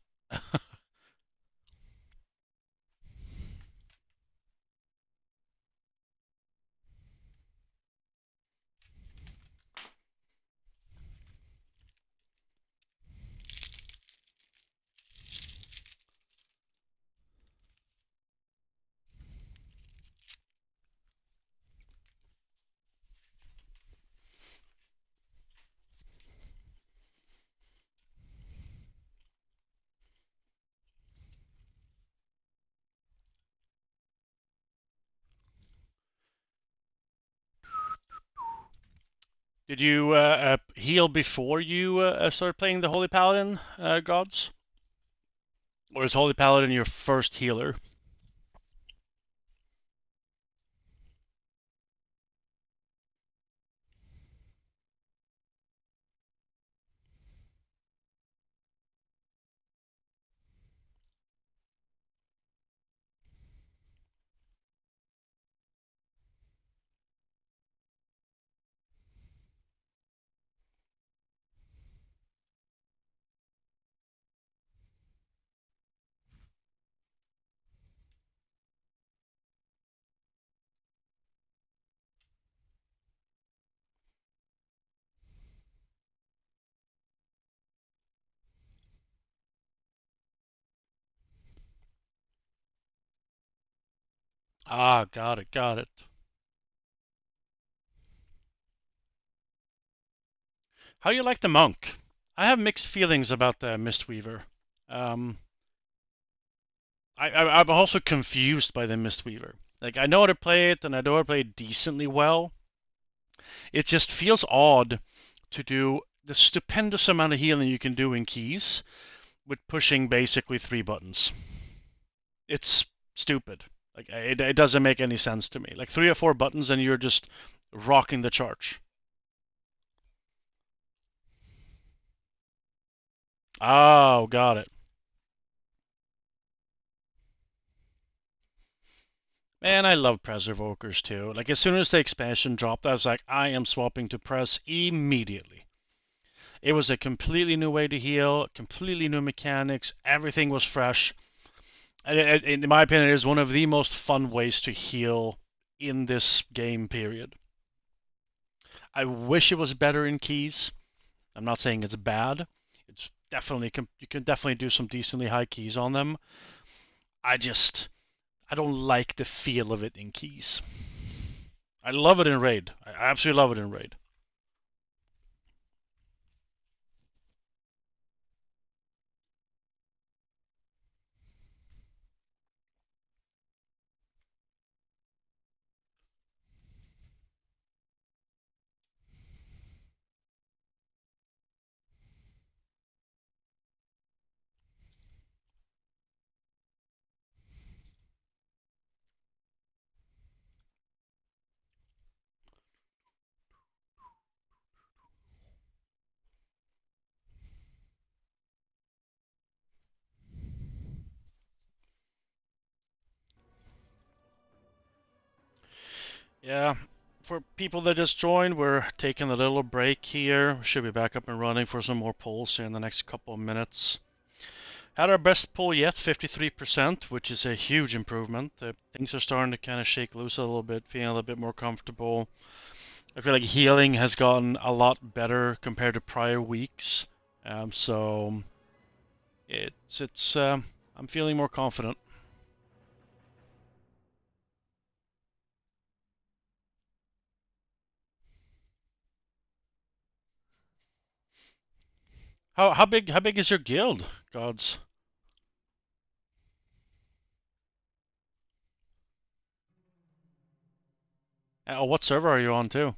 Speaker 3: Did you heal before you started playing the Holy Paladin, Gods? Or is Holy Paladin your first healer? Ah, got it, got it. How do you like the monk? I have mixed feelings about the Mistweaver. Um, I'm also confused by the Mistweaver. Like, I know how to play it, and I know how to play it decently well. It just feels odd to do the stupendous amount of healing you can do in keys with pushing basically 3 buttons. It's stupid. Like, it doesn't make any sense to me. Like 3 or 4 buttons, and you're just rocking the charge. Oh, got it. Man, I love Press Evokers too. Like, as soon as the expansion dropped, I was like, I am swapping to Press immediately. It was a completely new way to heal, completely new mechanics, everything was fresh. And in my opinion, it is one of the most fun ways to heal in this game, period. I wish it was better in keys. I'm not saying it's bad. It's definitely, you can definitely do some decently high keys on them. I don't like the feel of it in keys. I love it in Raid. I absolutely love it in Raid. Yeah, for people that just joined, we're taking a little break here. We should be back up and running for some more polls here in the next couple of minutes. Had our best poll yet, 53%, which is a huge improvement. Things are starting to kind of shake loose a little bit, feeling a little bit more comfortable. I feel like healing has gotten a lot better compared to prior weeks. So I'm feeling more confident. How big is your guild, gods? What server are you on too?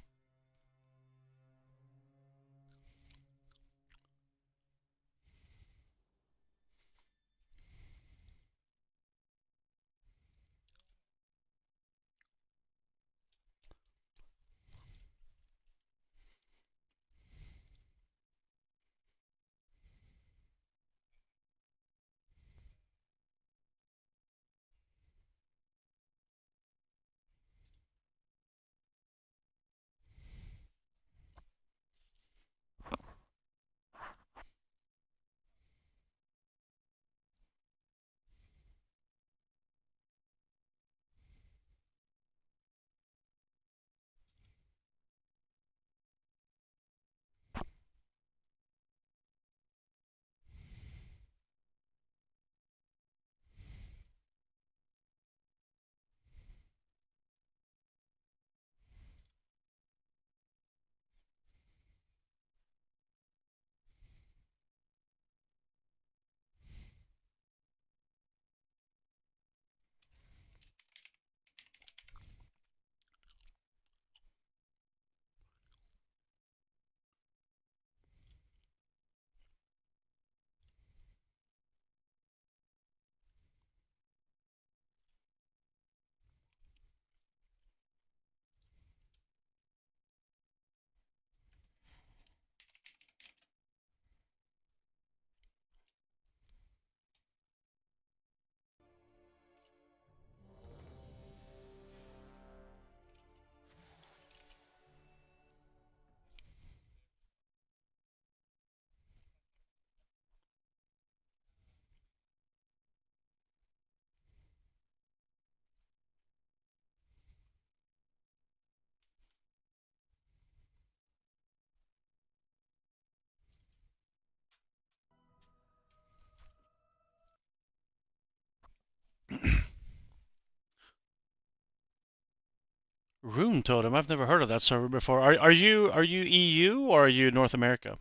Speaker 3: Rune Totem. I've never heard of that server before. Are you EU or are you North America?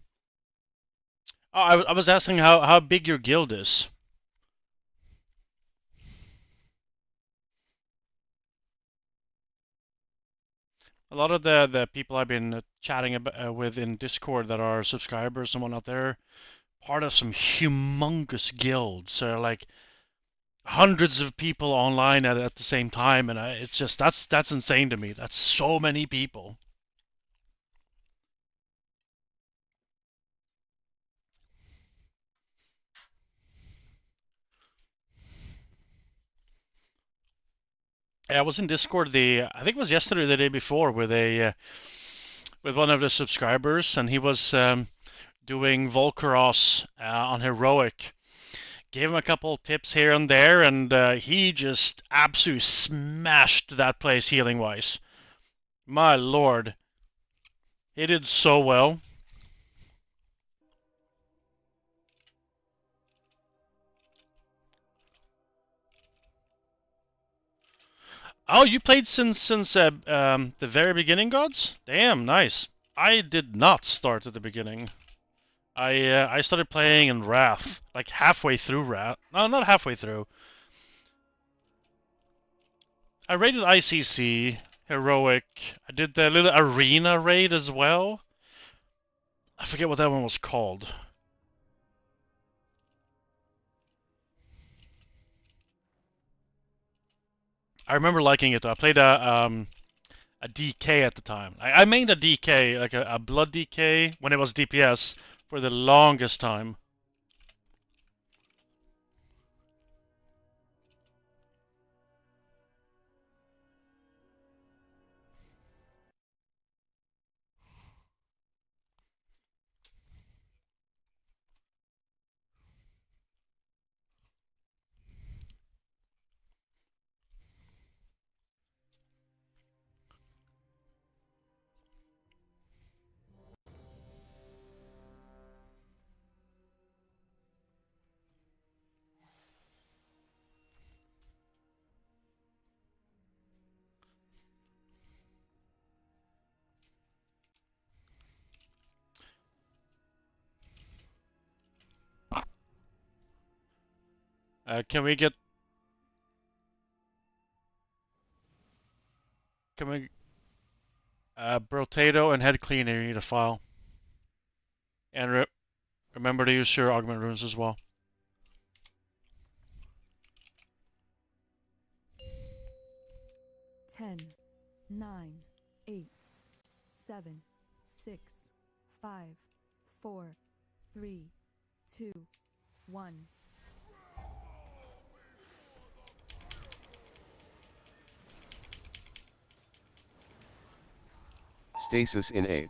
Speaker 3: Oh, I was asking how big your guild is. A lot of the people I've been chatting with in Discord that are subscribers and whatnot, they're part of some humongous guilds. So like hundreds of people online at the same time, and it's just that's insane to me. That's so many people. I was in Discord I think it was yesterday or the day before with with one of the subscribers, and he was doing Volcaros on heroic. Gave him a couple tips here and there, and he just absolutely smashed that place healing wise. My lord, he did so well. Oh, you played since the very beginning, gods? Damn, nice. I did not start at the beginning. I started playing in Wrath, like halfway through Wrath. No, not halfway through. I raided ICC, Heroic. I did the little arena raid as well. I forget what that one was called. I remember liking it though. I played a DK at the time. I mained a DK, like a blood DK, when it was DPS for the longest time. Can we get... Can we... Brotato and Head Cleaner, you need a file. And remember to use your augment runes as well.
Speaker 4: Ten, 9, 8, 7, 6, 5, 4, 3, 2, 1.
Speaker 10: Stasis in 8.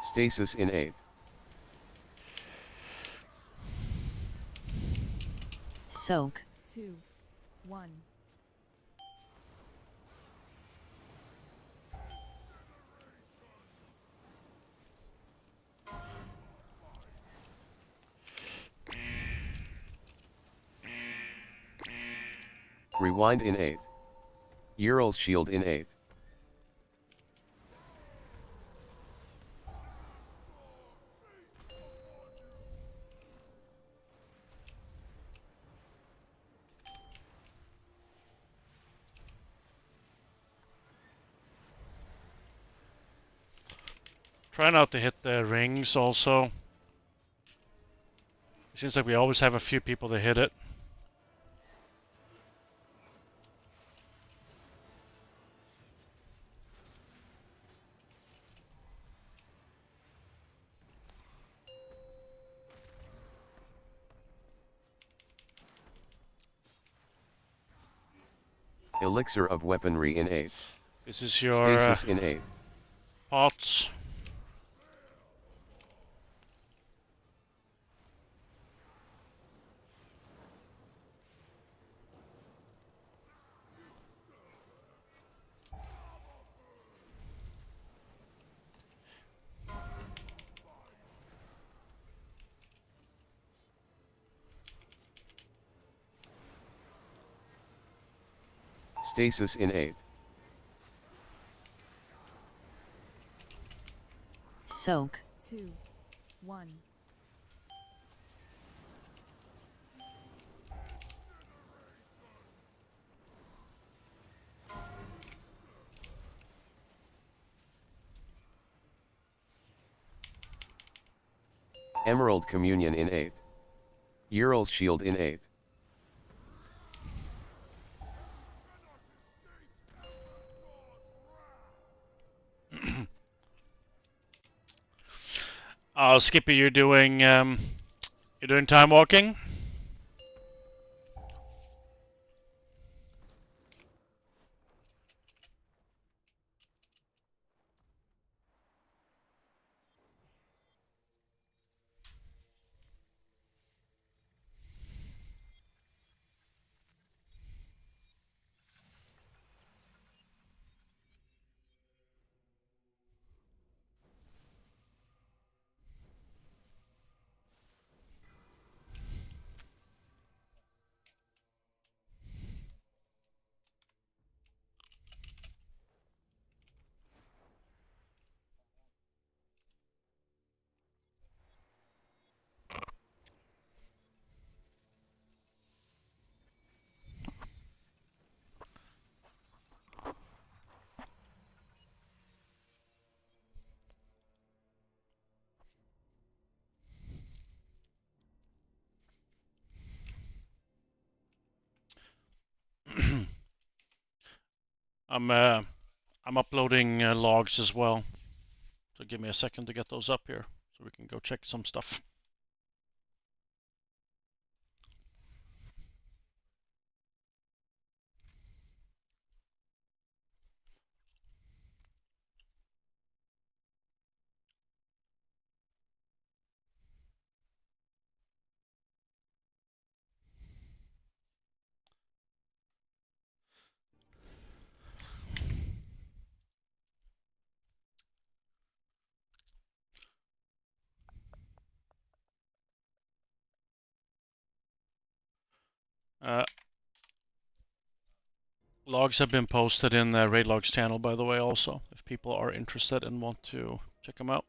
Speaker 10: Stasis in 8.
Speaker 11: Soak.
Speaker 4: 2, 1.
Speaker 10: Rewind in 8. Ural's shield in 8.
Speaker 3: Try not to hit the rings also. It seems like we always have a few people that hit it.
Speaker 10: Elixir of weaponry in 8.
Speaker 3: This is your
Speaker 10: Stasis in 8.
Speaker 3: pots.
Speaker 10: Stasis in 8.
Speaker 11: Soak.
Speaker 4: 2, 1.
Speaker 10: Emerald Communion in 8. Ural's Shield in 8.
Speaker 3: Skippy, you're doing time walking. I'm uploading logs as well. So give me a second to get those up here so we can go check some stuff. Logs have been posted in the Raid Logs channel, by the way, also, if people are interested and want to check them out.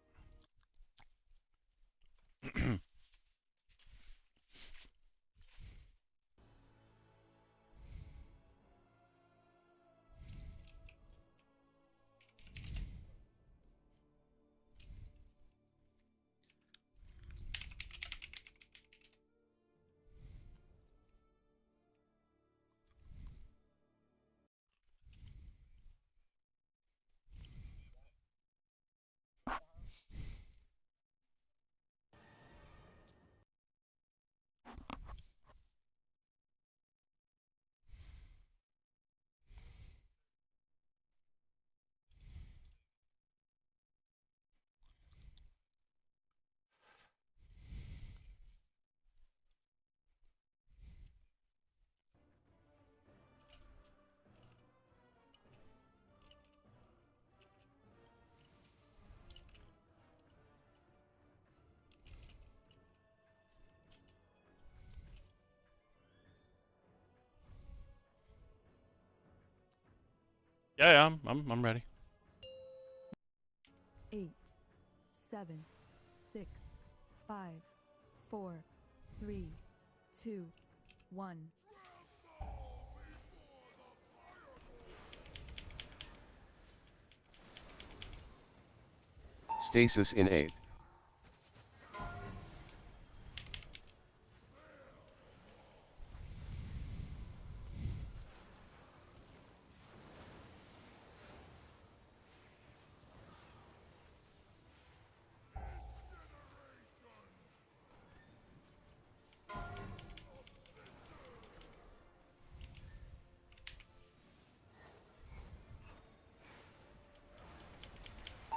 Speaker 3: Yeah, I'm ready.
Speaker 4: 8, 7, 6, 5, 4, 3, 2, 1.
Speaker 10: Stasis in 8.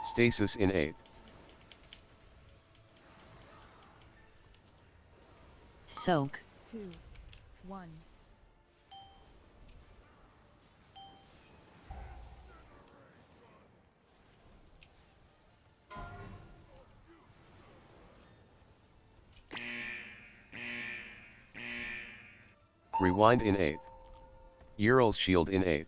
Speaker 10: Stasis in 8.
Speaker 11: Soak.
Speaker 4: 2, 1.
Speaker 10: Rewind in 8. Ural's shield in 8.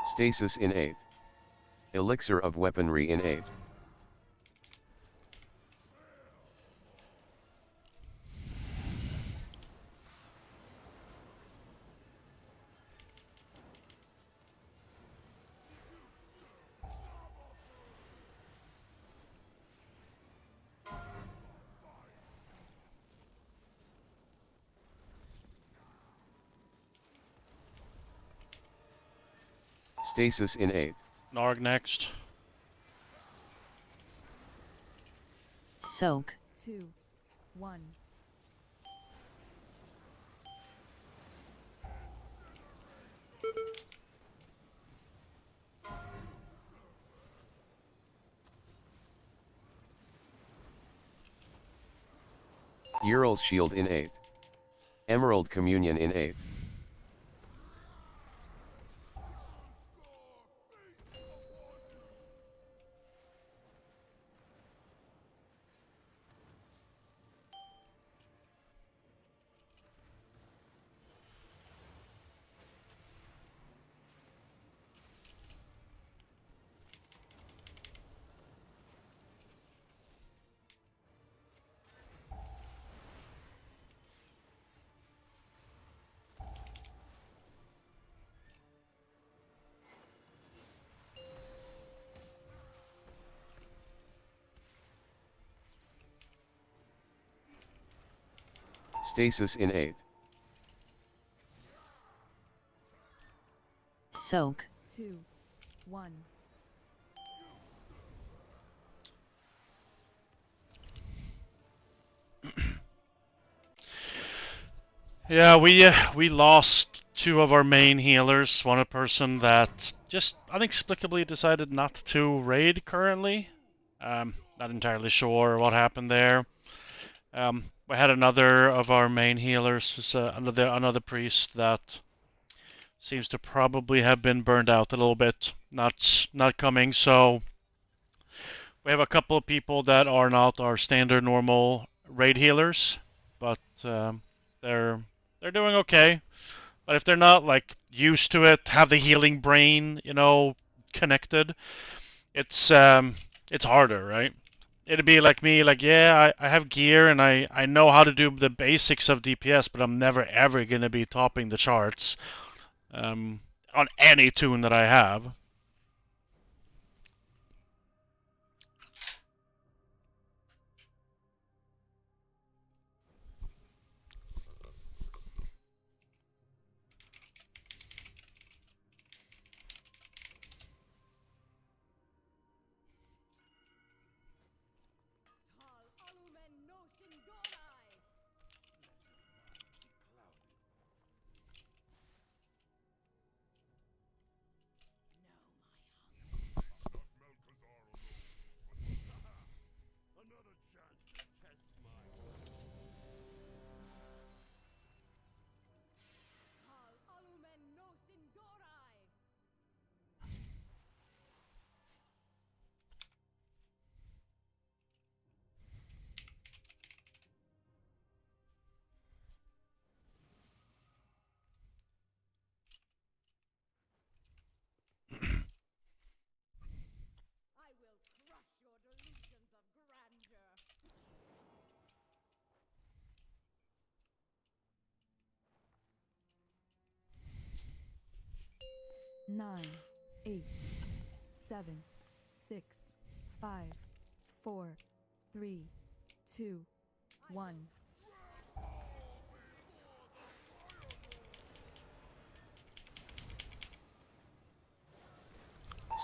Speaker 10: Stasis in 8. Elixir of weaponry in 8. Stasis in 8.
Speaker 3: Narg next.
Speaker 11: Soak.
Speaker 4: 2, 1.
Speaker 10: Ural's shield in 8. Emerald Communion in 8. Stasis in 8.
Speaker 11: Soak.
Speaker 4: 2, 1.
Speaker 3: Yeah, we lost two of our main healers. One a person that just inexplicably decided not to raid currently. Not entirely sure what happened there. We had another of our main healers, who's, another priest that seems to probably have been burned out a little bit, not coming. So we have a couple of people that are not our standard normal raid healers, but they're doing okay. But if they're not like used to it, have the healing brain, connected, it's harder, right? It'd be like me, like, yeah, I have gear and I know how to do the basics of DPS, but I'm never ever gonna be topping the charts on any tune that I have.
Speaker 4: Nine, 8, 7, 6, 5, 4, 3, 2, 1.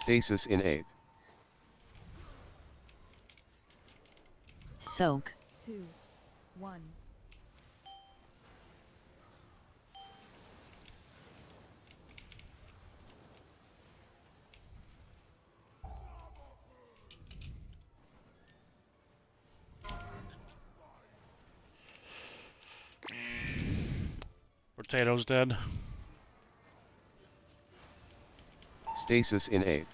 Speaker 10: Stasis in 8.
Speaker 11: Soak.
Speaker 4: 2, 1.
Speaker 3: Potato's dead.
Speaker 10: Stasis in 8.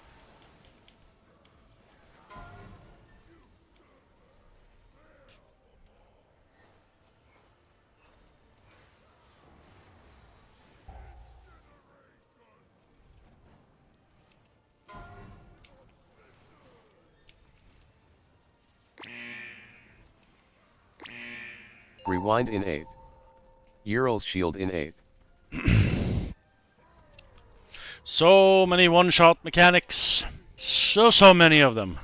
Speaker 10: Rewind in 8. Ural's shield in 8.
Speaker 3: So many one-shot mechanics. So many of them.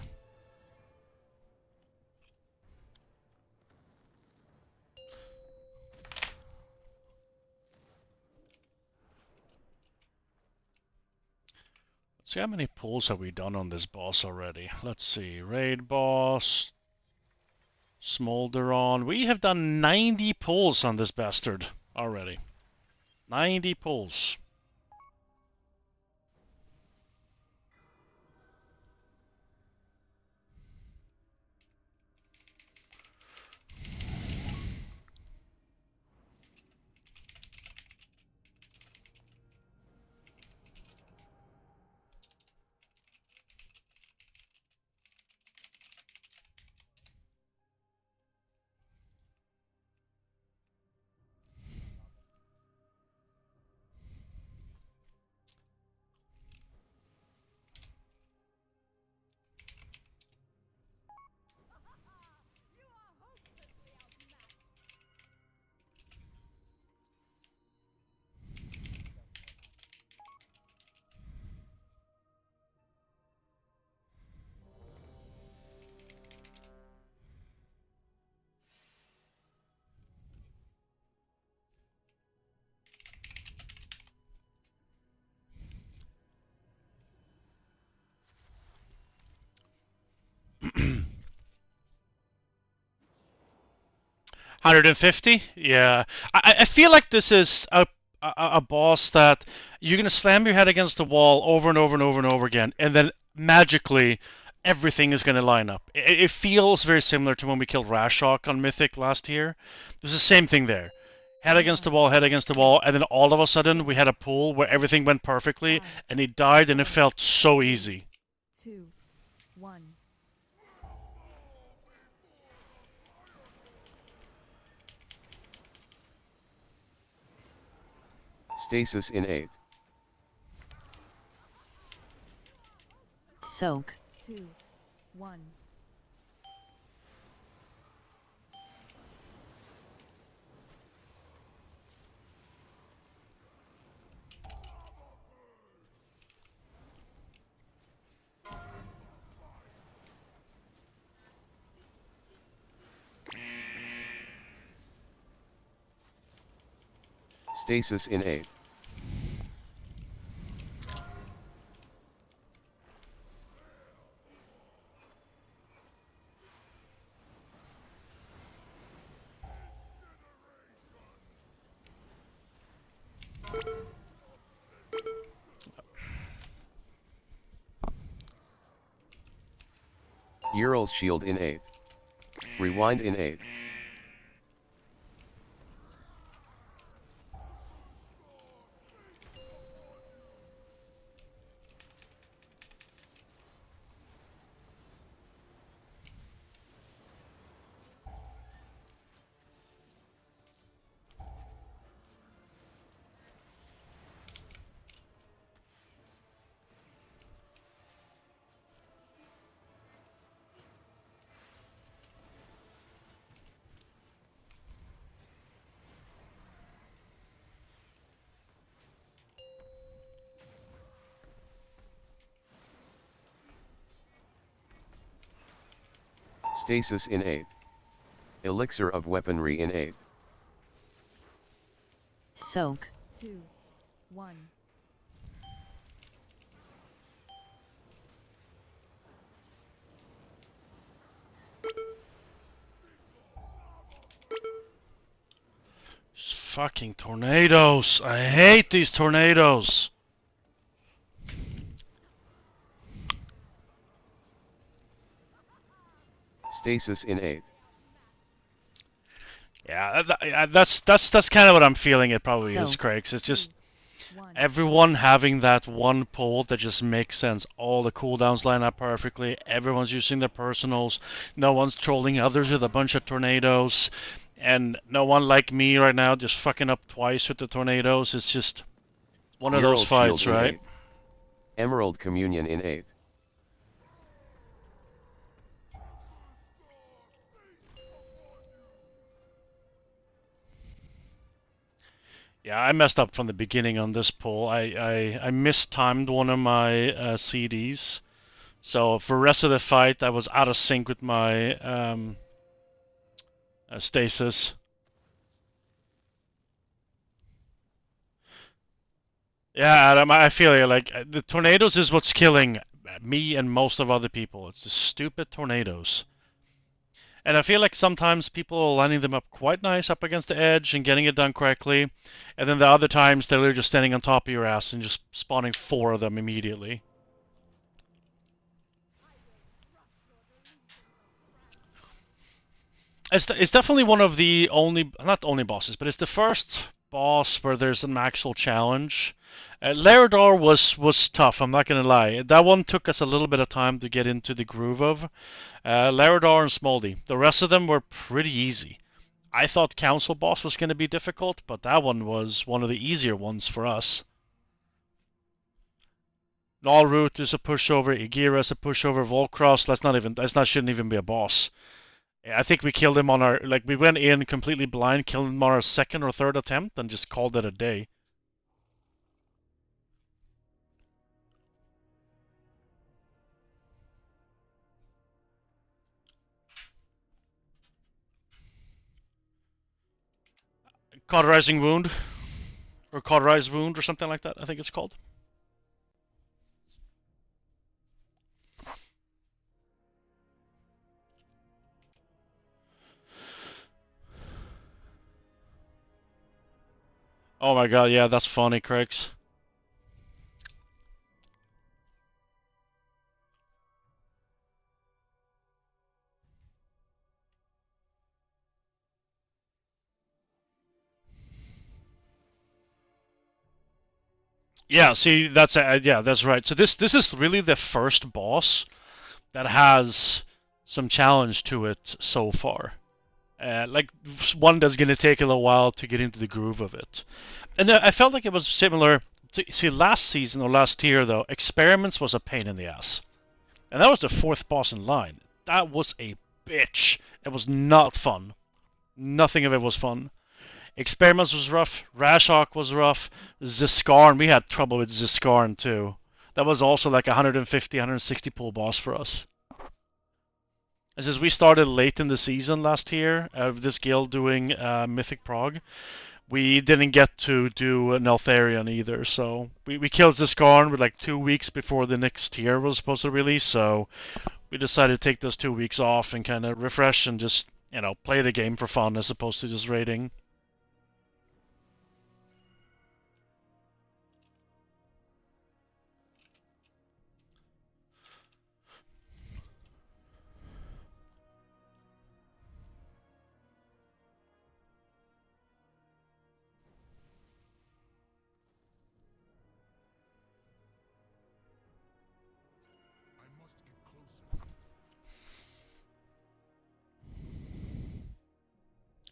Speaker 3: Let's see how many pulls have we done on this boss already. Let's see. Raid boss. Smolderon. We have done 90 pulls on this bastard already. 90 pulls. $150? Yeah. I feel like this is a boss that you're gonna slam your head against the wall over and over and over and over again, and then magically everything is gonna line up. It feels very similar to when we killed Rashok on Mythic last year. There's the same thing there. Head against the wall, and then all of a sudden we had a pull where everything went perfectly, and he died, and it felt so easy.
Speaker 4: 2, 1.
Speaker 10: Stasis in 8.
Speaker 11: Soak.
Speaker 4: 2, 1.
Speaker 10: Stasis in 8. Ural's shield in 8. Rewind in 8. Stasis in 8. Elixir of weaponry in 8.
Speaker 11: Soak.
Speaker 4: 2, 1.
Speaker 3: Fucking tornadoes. I hate these tornadoes.
Speaker 10: Stasis in 8.
Speaker 3: Yeah, that's kind of what I'm feeling it probably is,
Speaker 11: So-
Speaker 3: Craig. It's just
Speaker 4: One.
Speaker 3: everyone having that one pull that just makes sense. All the cooldowns line up perfectly. Everyone's using their personals. No one's trolling others with a bunch of tornadoes. And no one like me right now just fucking up twice with the tornadoes. It's just one of those
Speaker 10: Ural
Speaker 3: fights,
Speaker 10: Shield in
Speaker 3: right?
Speaker 10: 8. Emerald Communion in 8.
Speaker 3: Yeah, I messed up from the beginning on this pull. I mistimed one of my CDs. So for the rest of the fight, I was out of sync with my stasis. Yeah, Adam, I feel you. Like the tornadoes is what's killing me and most of other people. It's the stupid tornadoes. And I feel like sometimes people are lining them up quite nice up against the edge and getting it done correctly. And then the other times they're just standing on top of your ass and just spawning 4 of them immediately. It's definitely one of the only, not only bosses, but it's the first boss where there's an actual challenge. Larador was tough, I'm not gonna lie. That one took us a little bit of time to get into the groove of. Larador and Smoldy. The rest of them were pretty easy. I thought Council Boss was gonna be difficult, but that one was one of the easier ones for us. Nalroot is a pushover, Igira is a pushover, Volcross, that shouldn't even be a boss. I think we killed him on our, like, we went in completely blind, killed him on our second or third attempt, and just called it a day. Cauterizing Wound, or Cauterized Wound, or something like that, I think it's called. Oh my god, yeah, that's funny, Craigs. Yeah, see, that's right. So this is really the first boss that has some challenge to it so far. Like one that's gonna take a little while to get into the groove of it. And I felt like it was similar to, see, last season or last tier though, Experiments was a pain in the ass. And that was the 4th boss in line. That was a bitch. It was not fun. Nothing of it was fun. Experiments was rough. Rashok was rough. Ziskarn, we had trouble with Ziskarn too. That was also like 150, 160 pull boss for us. And since we started late in the season last year, this guild doing Mythic Prog, we didn't get to do Neltharion either. So we killed Ziskarn with like 2 weeks before the next tier was supposed to release. So we decided to take those 2 weeks off and kind of refresh and just, play the game for fun as opposed to just raiding.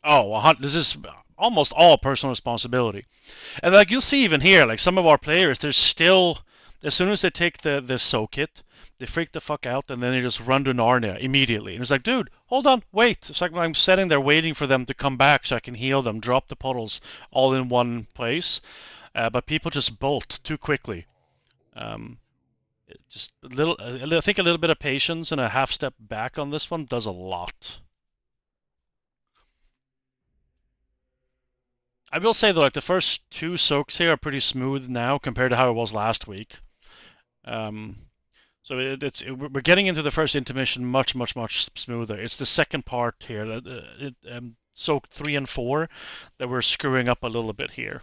Speaker 3: Oh, this is almost all personal responsibility. And like you'll see even here, like some of our players, there's still, as soon as they take the soak hit, they freak the fuck out and then they just run to Narnia immediately. And it's like, dude, hold on, wait. It's like I'm sitting there waiting for them to come back so I can heal them, drop the puddles all in one place. But people just bolt too quickly. Just a little, I think a little bit of patience and a half step back on this one does a lot. I will say though, like the first 2 soaks here are pretty smooth now compared to how it was last week. So we're getting into the first intermission much smoother. It's the second part here that soak 3 and 4 that we're screwing up a little bit here.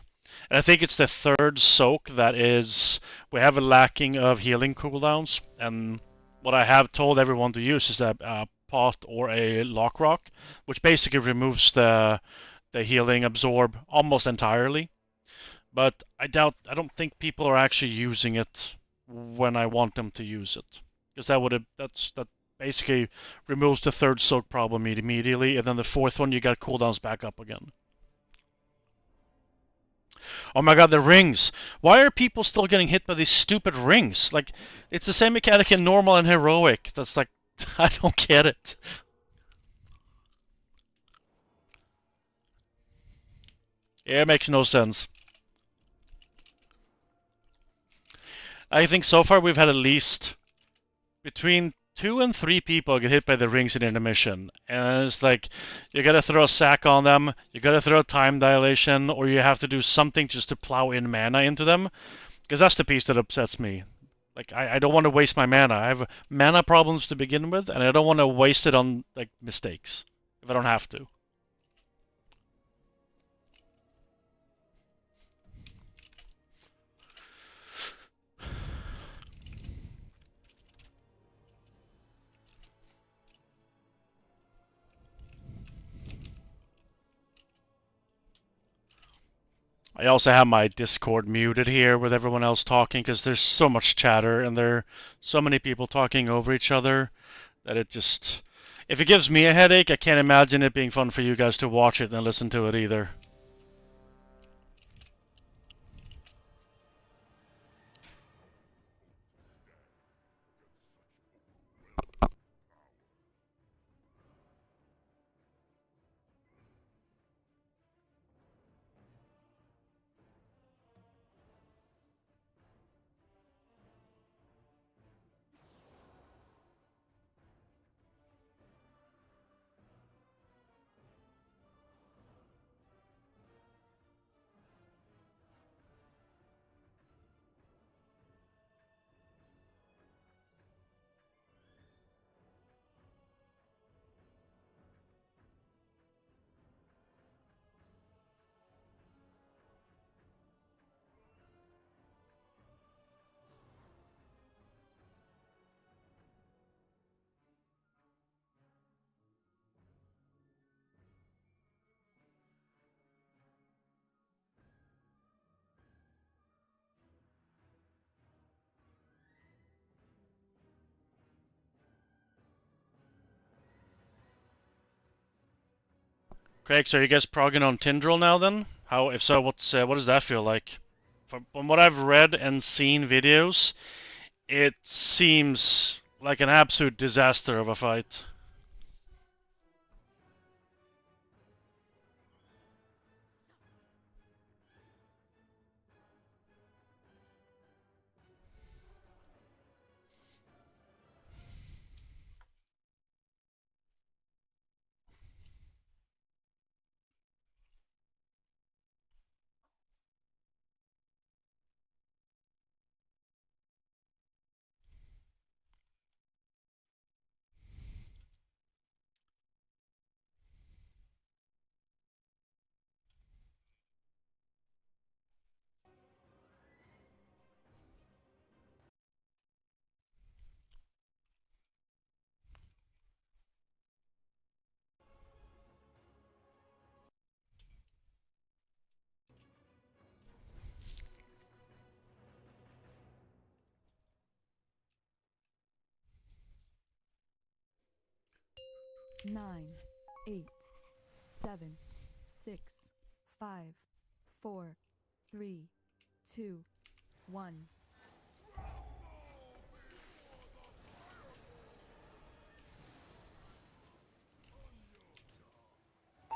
Speaker 3: And I think it's the third soak that is, we have a lacking of healing cooldowns, and what I have told everyone to use is a pot or a lock rock, which basically removes the healing absorb almost entirely. But I don't think people are actually using it when I want them to use it, because that basically removes the third soak problem immediately, and then the fourth one you got cooldowns back up again. Oh my god, the rings! Why are people still getting hit by these stupid rings? Like, it's the same mechanic in normal and heroic. That's like, I don't get it. Yeah, it makes no sense. I think so far we've had at least between 2 and 3 people get hit by the rings in intermission. And it's like, you gotta throw a sack on them, you gotta throw a time dilation, or you have to do something just to plow in mana into them. Because that's the piece that upsets me. Like, I don't want to waste my mana. I have mana problems to begin with, and I don't want to waste it on, like, mistakes. If I don't have to. I also have my Discord muted here with everyone else talking, because there's so much chatter, and there are so many people talking over each other, that it just... If it gives me a headache, I can't imagine it being fun for you guys to watch it and listen to it either. Craig, so are you guys progging on Tindril now then? How, if so, what does that feel like? From what I've read and seen videos, it seems like an absolute disaster of a fight.
Speaker 4: Nine, 8, 7, 6, 5, 4, 3, 2, 1.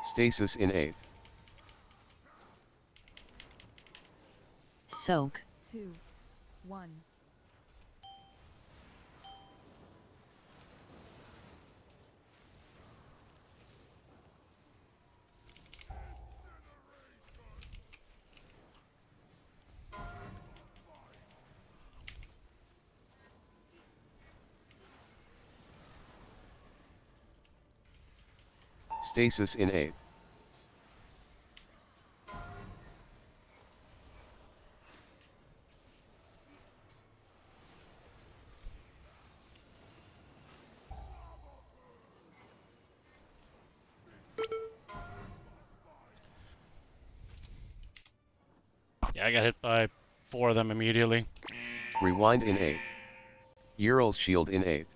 Speaker 10: Stasis in 8.
Speaker 11: Soak.
Speaker 4: 2, 1.
Speaker 10: Stasis in 8.
Speaker 3: Yeah, I got hit by 4 of them immediately.
Speaker 10: Rewind in 8. Ural's shield in 8.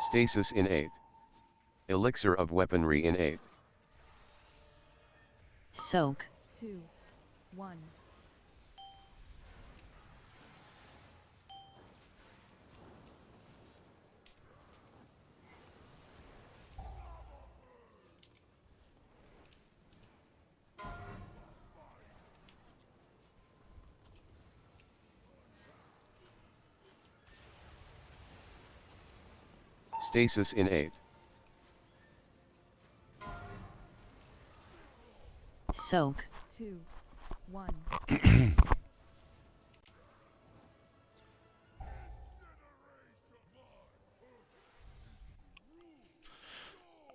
Speaker 10: Stasis in 8. Elixir of weaponry in 8.
Speaker 11: Soak.
Speaker 4: 2, 1.
Speaker 10: Stasis in 8.
Speaker 11: Soak.
Speaker 4: 2, 1.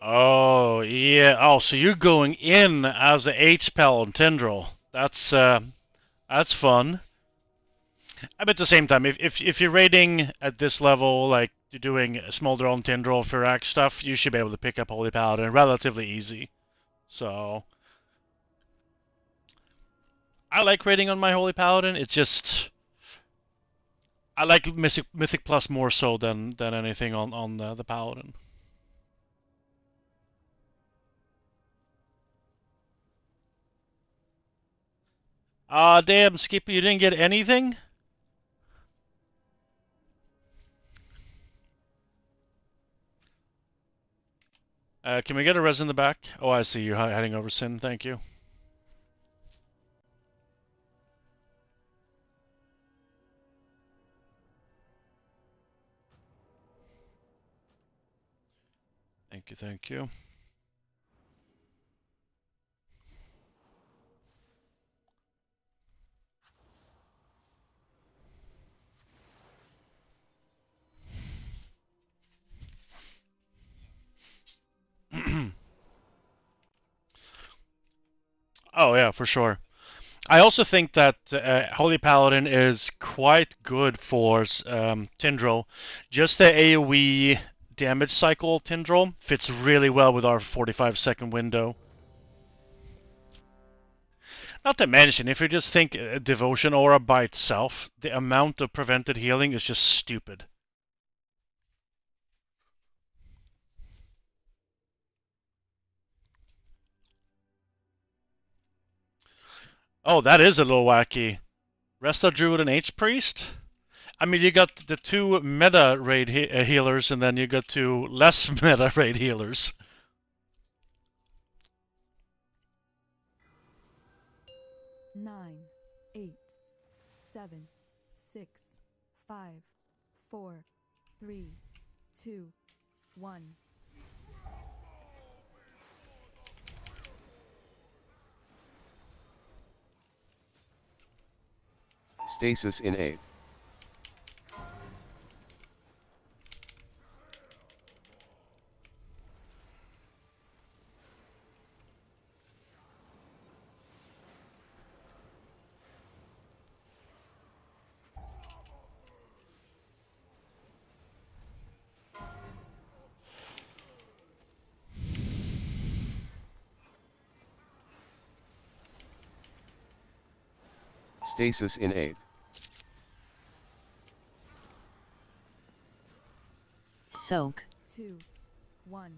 Speaker 3: Oh, yeah. Oh, so you're going in as a H-Pal on Tendril. That's fun. But at the same time, if you're raiding at this level, like you're doing Smolderon, Tendril, Firak stuff, you should be able to pick up Holy Paladin relatively easy. So I like raiding on my Holy Paladin. It's just I like Mythic Plus more so than anything on the Paladin. Ah, damn, Skippy, you didn't get anything? Can we get a res in the back? Oh, I see you heading over Sin. Thank you. Thank you, thank you. Oh yeah, for sure. I also think that Holy Paladin is quite good for Tindril. Just the AoE damage cycle Tindril fits really well with our 45-second window. Not to mention, if you just think Devotion Aura by itself, the amount of prevented healing is just stupid. Oh, that is a little wacky. Resta Druid and H-Priest? I mean, you got the 2 meta raid healers, and then you got 2 less meta raid healers.
Speaker 4: Nine, 8, 7, 6, 5, 4, 3, 2, 1.
Speaker 10: Stasis in 8. Stasis in 8.
Speaker 11: Soak.
Speaker 4: 2, 1.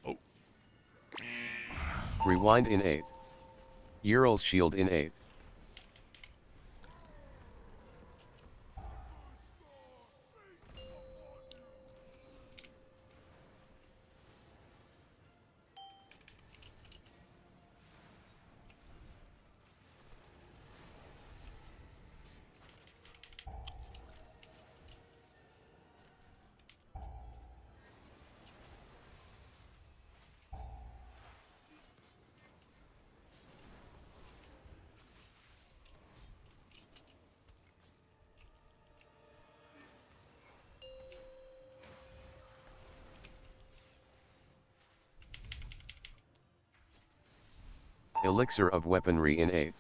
Speaker 3: Oh.
Speaker 10: Rewind in 8. Ural's shield in 8. Elixir of Weaponry in 8th.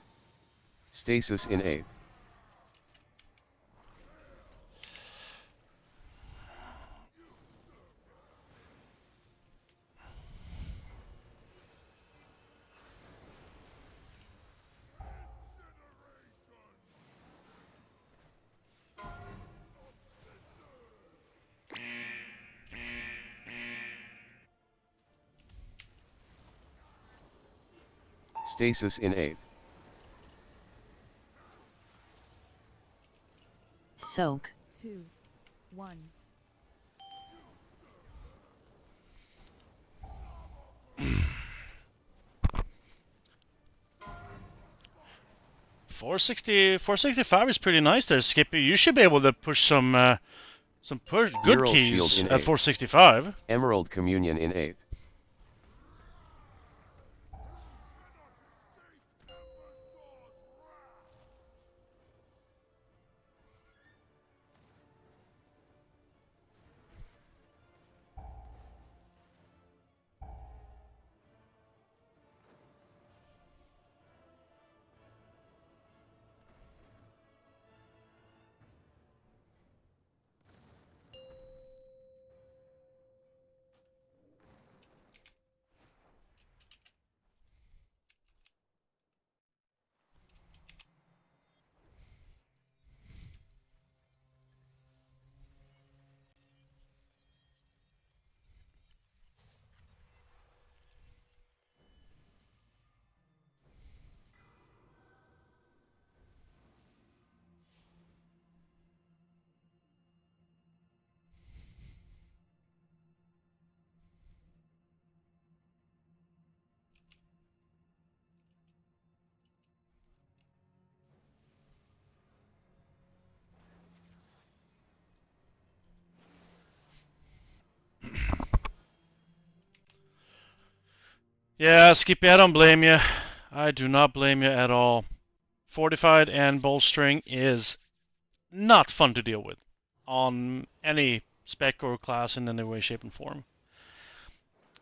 Speaker 10: Stasis in 8th. Stasis in 8th.
Speaker 11: Soak.
Speaker 4: 2, 1.
Speaker 3: $465 is pretty nice there, Skippy. You should be able to push some good
Speaker 10: Ural's
Speaker 3: keys
Speaker 10: Shield in
Speaker 3: at
Speaker 10: 8th.
Speaker 3: 465.
Speaker 10: Emerald Communion in 8th.
Speaker 3: Yeah, Skippy, I don't blame you. I do not blame you at all. Fortified and bolstering is not fun to deal with on any spec or class in any way, shape, and form.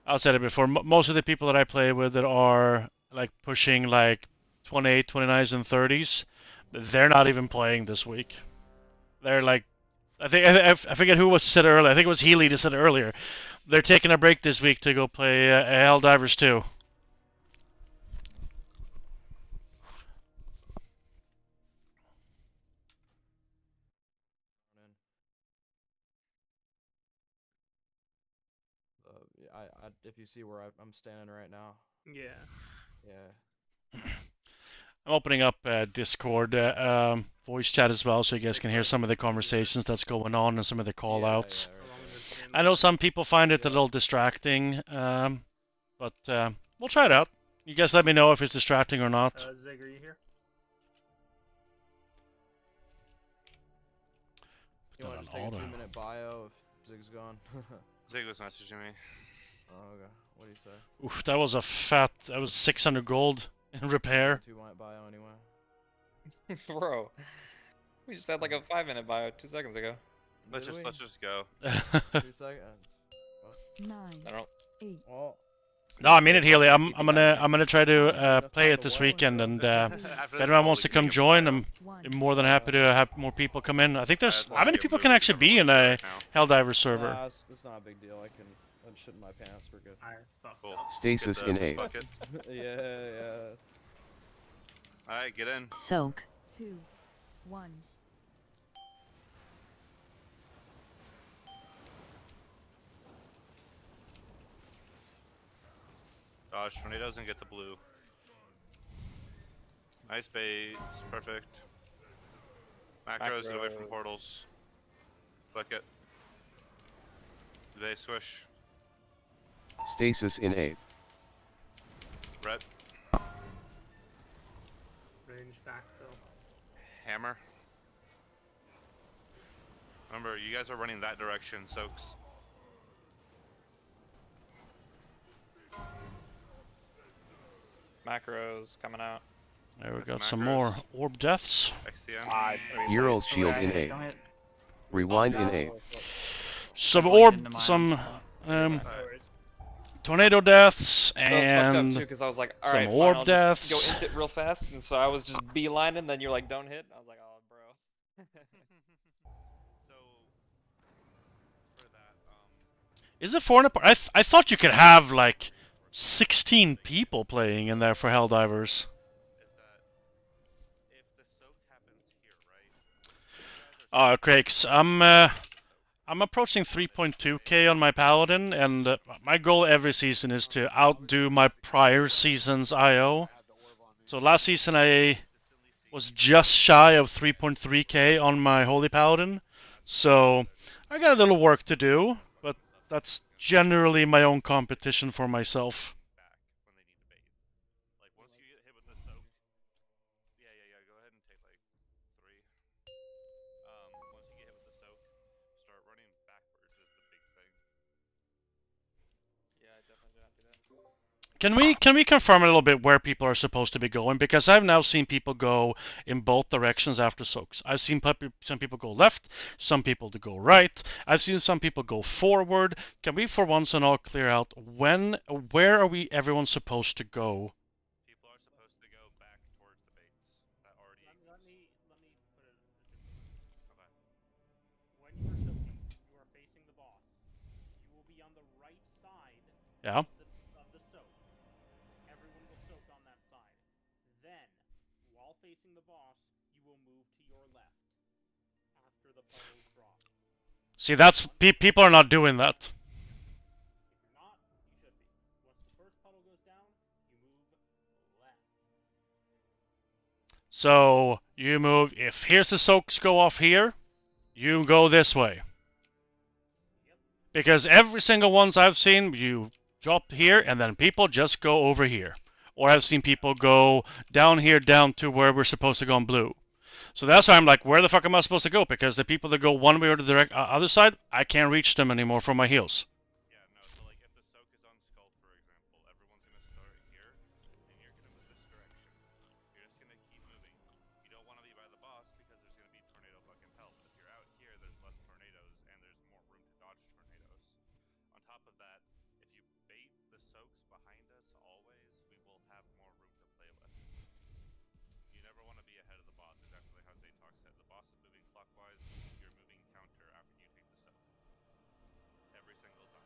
Speaker 3: I've said it before. Most of the people that I play with that are like pushing like 28, 29s, and 30s, they're not even playing this week. They're like, I forget who was said earlier. I think it was Healy that said it earlier. They're taking a break this week to go play Helldivers 2.
Speaker 9: If you see where I'm standing right now.
Speaker 1: Yeah.
Speaker 9: Yeah.
Speaker 3: I'm opening up Discord voice chat as well, so you guys can hear some of the conversations that's going on and some of the call-outs. I know some people find it a little distracting, but we'll try it out. You guys let me know if it's distracting or not.
Speaker 1: Zig, are you here?
Speaker 9: You want to just take a 2-minute bio if Zig's gone?
Speaker 2: Zig was messaging me.
Speaker 9: Oh, okay. What do you say?
Speaker 3: Oof, that was that was 600 gold in repair.
Speaker 9: 2-minute bio anyway.
Speaker 7: Bro, we just had like a 5-minute bio 2 seconds ago.
Speaker 2: Let's just go.
Speaker 9: 2 seconds.
Speaker 4: 9,
Speaker 7: I don't.
Speaker 4: 8.
Speaker 9: Well,
Speaker 3: No, I mean it, Healy. I'm gonna try to play it this weekend, and if anyone wants to come join, I'm more than happy to have more people come in. I think there's how many people can actually be in a Helldivers server?
Speaker 9: Nah, it's not a big deal. I'm shitting my pants. We're good.
Speaker 2: Cool.
Speaker 10: Stasis in 8th.
Speaker 9: Yeah.
Speaker 2: Alright, get in.
Speaker 11: Soak.
Speaker 4: 2, 1.
Speaker 2: Gosh, when he doesn't get the blue. Nice baits, perfect. Macros, get away from portals. Click it. They swish.
Speaker 10: Stasis in 8th.
Speaker 2: Red.
Speaker 1: Range backfill.
Speaker 2: Hammer. Remember, you guys are running that direction, Soaks.
Speaker 7: Macros coming out.
Speaker 3: There we got some more orb deaths.
Speaker 10: Ural's Shield in 8th. Rewind in 8th.
Speaker 3: Some orb, some tornado deaths
Speaker 7: That was fucked up too,
Speaker 3: and
Speaker 7: because I was like, all
Speaker 3: some
Speaker 7: right, fine,
Speaker 3: orb
Speaker 7: I'll just
Speaker 3: deaths.
Speaker 7: go into it real fast, and so I was just beelining, and then you're like, don't hit. And I was like, oh, bro.
Speaker 2: So for that,
Speaker 3: Is it 400? I thought you could have like 16 people playing in there for Helldivers.
Speaker 2: is that if the soak happens here, right? You guys are
Speaker 3: Craigs, I'm approaching 3.2k on my Paladin, and my goal every season is to outdo my prior season's IO. So last season I was just shy of 3.3k on my Holy Paladin, so I got a little work to do, but that's generally my own competition for myself.
Speaker 2: back when they need to bait. Like once you get hit with the soak, yeah. Go ahead and take like 3. Once you get hit with the soak, start running backwards is the big thing.
Speaker 7: Yeah, I definitely did not do that.
Speaker 3: Can we confirm a little bit where people are supposed to be going? Because I've now seen people go in both directions after soaks. I've seen some people go left, some people to go right. I've seen some people go forward. Can we, for once and all, clear out where are everyone supposed to go?
Speaker 2: People are supposed to go back towards the baits that already exist.
Speaker 1: Let me put it a different way.
Speaker 2: Okay.
Speaker 1: When you are soaking, you are facing the boss. You will be on the right side
Speaker 3: Yeah.
Speaker 1: of the soak. Everyone will soak on that side. Then, while facing the boss, you will move to your left after the bubbles drop.
Speaker 3: See, that's people are not doing that.
Speaker 1: If you're not, you should be. Once the first puddle goes down, you move left.
Speaker 3: So you move. If here's the soaks go off here, you go this way.
Speaker 1: Yep.
Speaker 3: Because every single ones I've seen, you drop here and then people just go over here. Or I've seen people go down here, down to where we're supposed to go in blue. So that's why I'm like, where the fuck am I supposed to go? Because the people that go one way or the direct other side, I can't reach them anymore from my heels.
Speaker 2: Yeah, no, so like if the soak is on Skull, for example, everyone's going to start here, and you're going to move this direction. You're just going to keep moving. You don't want to be by the boss because there's going to be tornado fucking hell. But if you're out here, there's less tornadoes, and there's more room to dodge tornadoes. On top of that, if you bait the soaks behind us always, we will have more room to play with. You never want to be ahead of the boss, exactly how Zatox said. The boss is moving clockwise, you're moving counter after you take the soak. Every single time.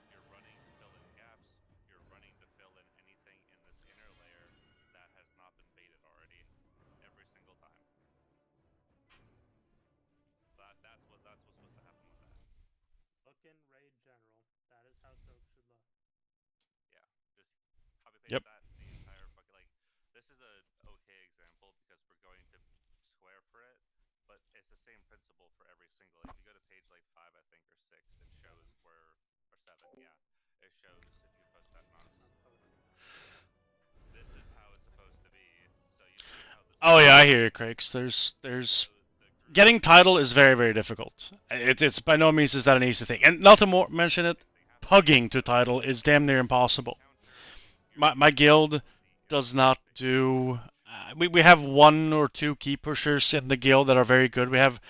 Speaker 2: You're running to fill in gaps, you're running to fill in anything in this inner layer that has not been baited already. Every single time. That's what's supposed to happen with that.
Speaker 1: Look in raid general. That is how soak should look.
Speaker 2: Yeah, just copy paste
Speaker 3: Yep.
Speaker 2: that the entire fucking like. This is a okay example because we're going to square for it, but it's the same principle for every single. If you go to page like 5, I think, or 6, it shows where, or 7, yeah, it shows if you post that nonce. This is how it's supposed to be. So you see how this.
Speaker 3: Oh yeah, I hear you, Craigs. There's getting title is very, very difficult. It's by no means is that an easy thing. And not to mention it, pugging to title is damn near impossible. My guild does not do. We have 1 or 2 key pushers in the guild that are very good. We have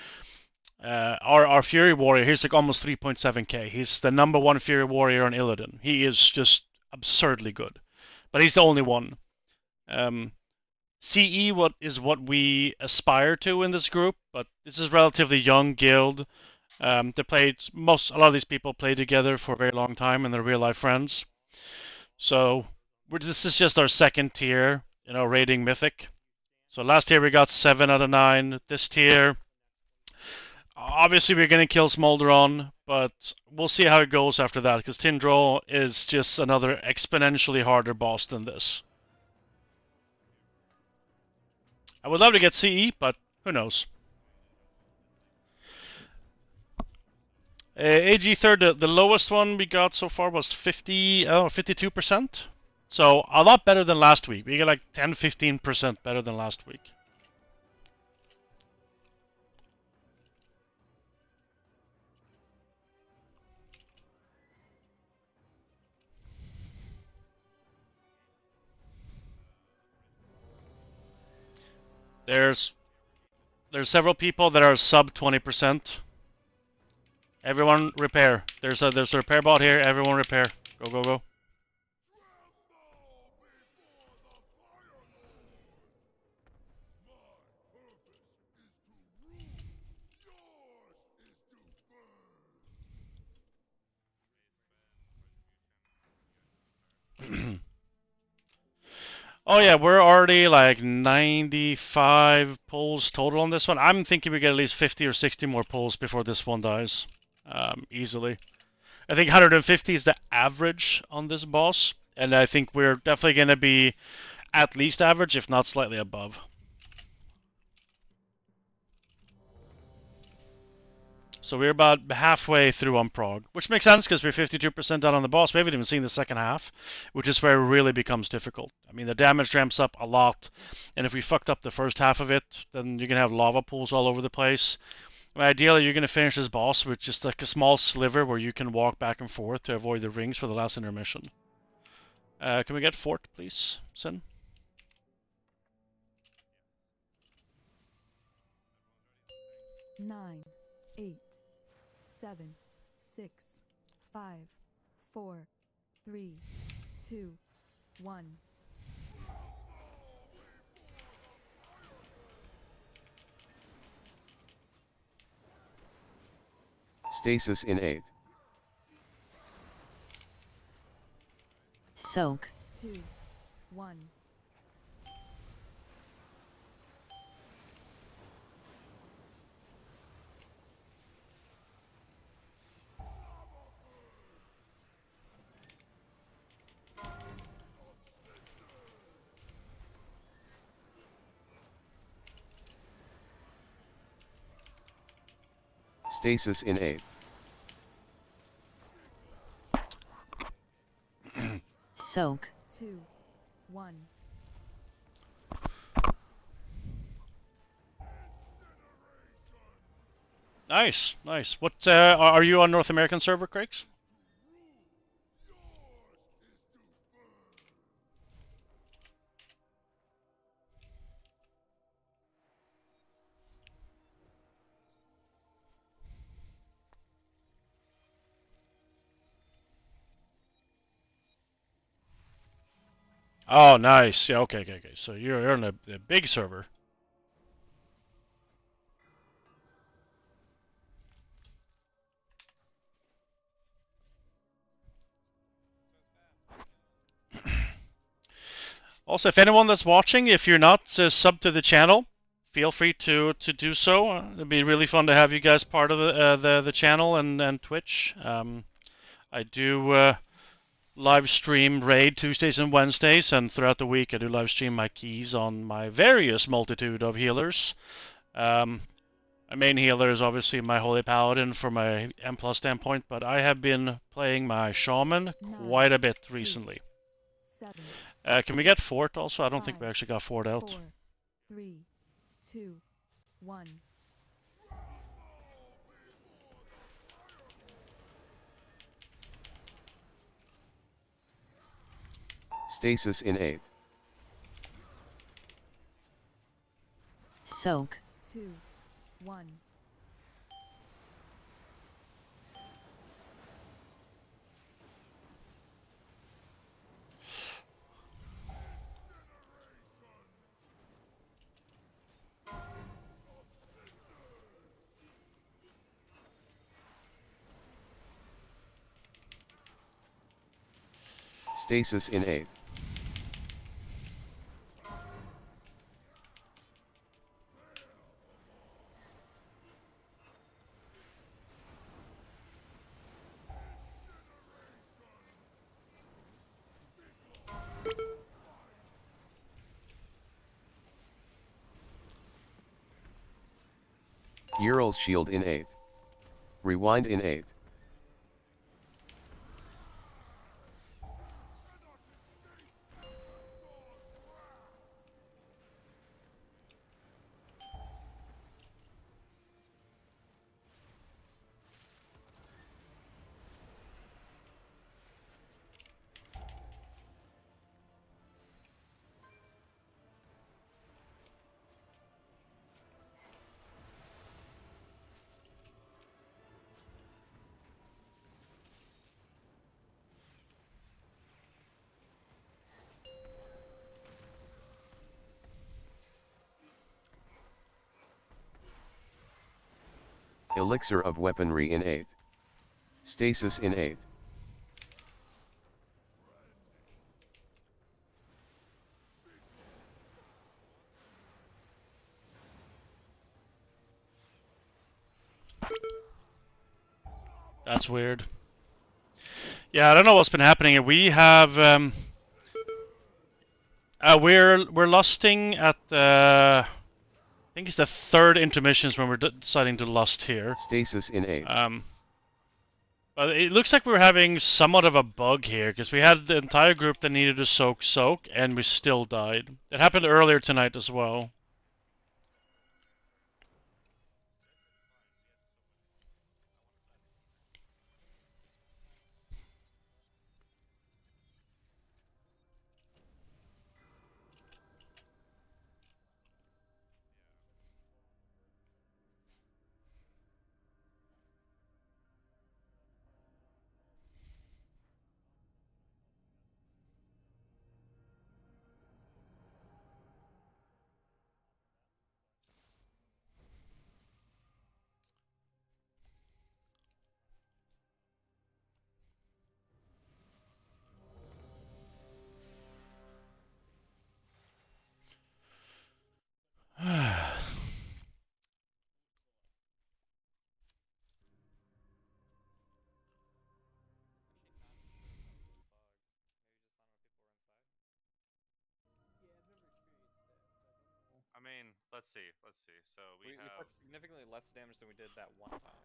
Speaker 3: our Fury Warrior. He's like almost 3.7k. He's the number 1 Fury Warrior on Illidan. He is just absurdly good, but he's the only one. CE is what we aspire to in this group, but this is a relatively young guild. A lot of these people play together for a very long time and they're real life friends. So this is just our second tier, rating Mythic. So last tier we got 7 out of 9. This tier, obviously we're gonna kill Smolderon, but we'll see how it goes after that, because Tindrol is just another exponentially harder boss than this. I would love to get CE, but who knows? AG third, the lowest one we got so far was 52%. So a lot better than last week. We got like 10-15% better than last week. There's several people that are sub 20%. Everyone repair. There's a repair bot here. Everyone repair. Go, go, go. Oh yeah, we're already like 95 pulls total on this one. I'm thinking we get at least 50 or 60 more pulls before this one dies. Easily. I think 150 is the average on this boss, and I think we're definitely going to be at least average, if not slightly above. So we're about halfway through on Prog, which makes sense because we're 52% done on the boss. We haven't even seen the second half, which is where it really becomes difficult. I mean, the damage ramps up a lot, and if we fucked up the first half of it, then you're going to have lava pools all over the place. I mean, ideally, you're going to finish this boss with just like a small sliver where you can walk back and forth to avoid the rings for the last intermission. Can we get Fort, please, Sin?
Speaker 4: Nine, 8, 7, 6, 5, 4, 3, 2, 1.
Speaker 10: Stasis in 8.
Speaker 11: Soak.
Speaker 4: 2, 1.
Speaker 10: Stasis in 8.
Speaker 11: Soak.
Speaker 4: 2, 1.
Speaker 3: Nice, nice. What are you on North American server, Craigs? Oh, nice. Yeah, okay, okay, okay. So you're on the big server. Also, if anyone that's watching, if you're not sub to the channel, feel free to do so. It'd be really fun to have you guys part of the channel and Twitch. I do live stream raid Tuesdays and Wednesdays, and throughout the week I do live stream my keys on my various multitude of healers. My main healer is obviously my Holy Paladin for my M+ standpoint, but I have been playing my Shaman quite a bit recently.
Speaker 4: 7,
Speaker 3: Can we get Fort also? I don't think we
Speaker 4: 5,
Speaker 3: actually got Fort out.
Speaker 4: 4, 3, 2, 1.
Speaker 10: Stasis in 8.
Speaker 11: Soak.
Speaker 4: 2, 1.
Speaker 10: Stasis in 8. Ural's shield in 8. Rewind in 8. Elixir of weaponry in 8. Stasis in 8.
Speaker 3: That's weird. Yeah, I don't know what's been happening. We have we're lusting at the I think it's the third intermissions when we're deciding to lust here.
Speaker 10: Stasis in 8.
Speaker 3: But it looks like we're having somewhat of a bug here because we had the entire group that needed to soak, and we still died. It happened earlier tonight as well.
Speaker 2: I mean, let's see. So we have.
Speaker 7: took significantly less damage than we did that one time.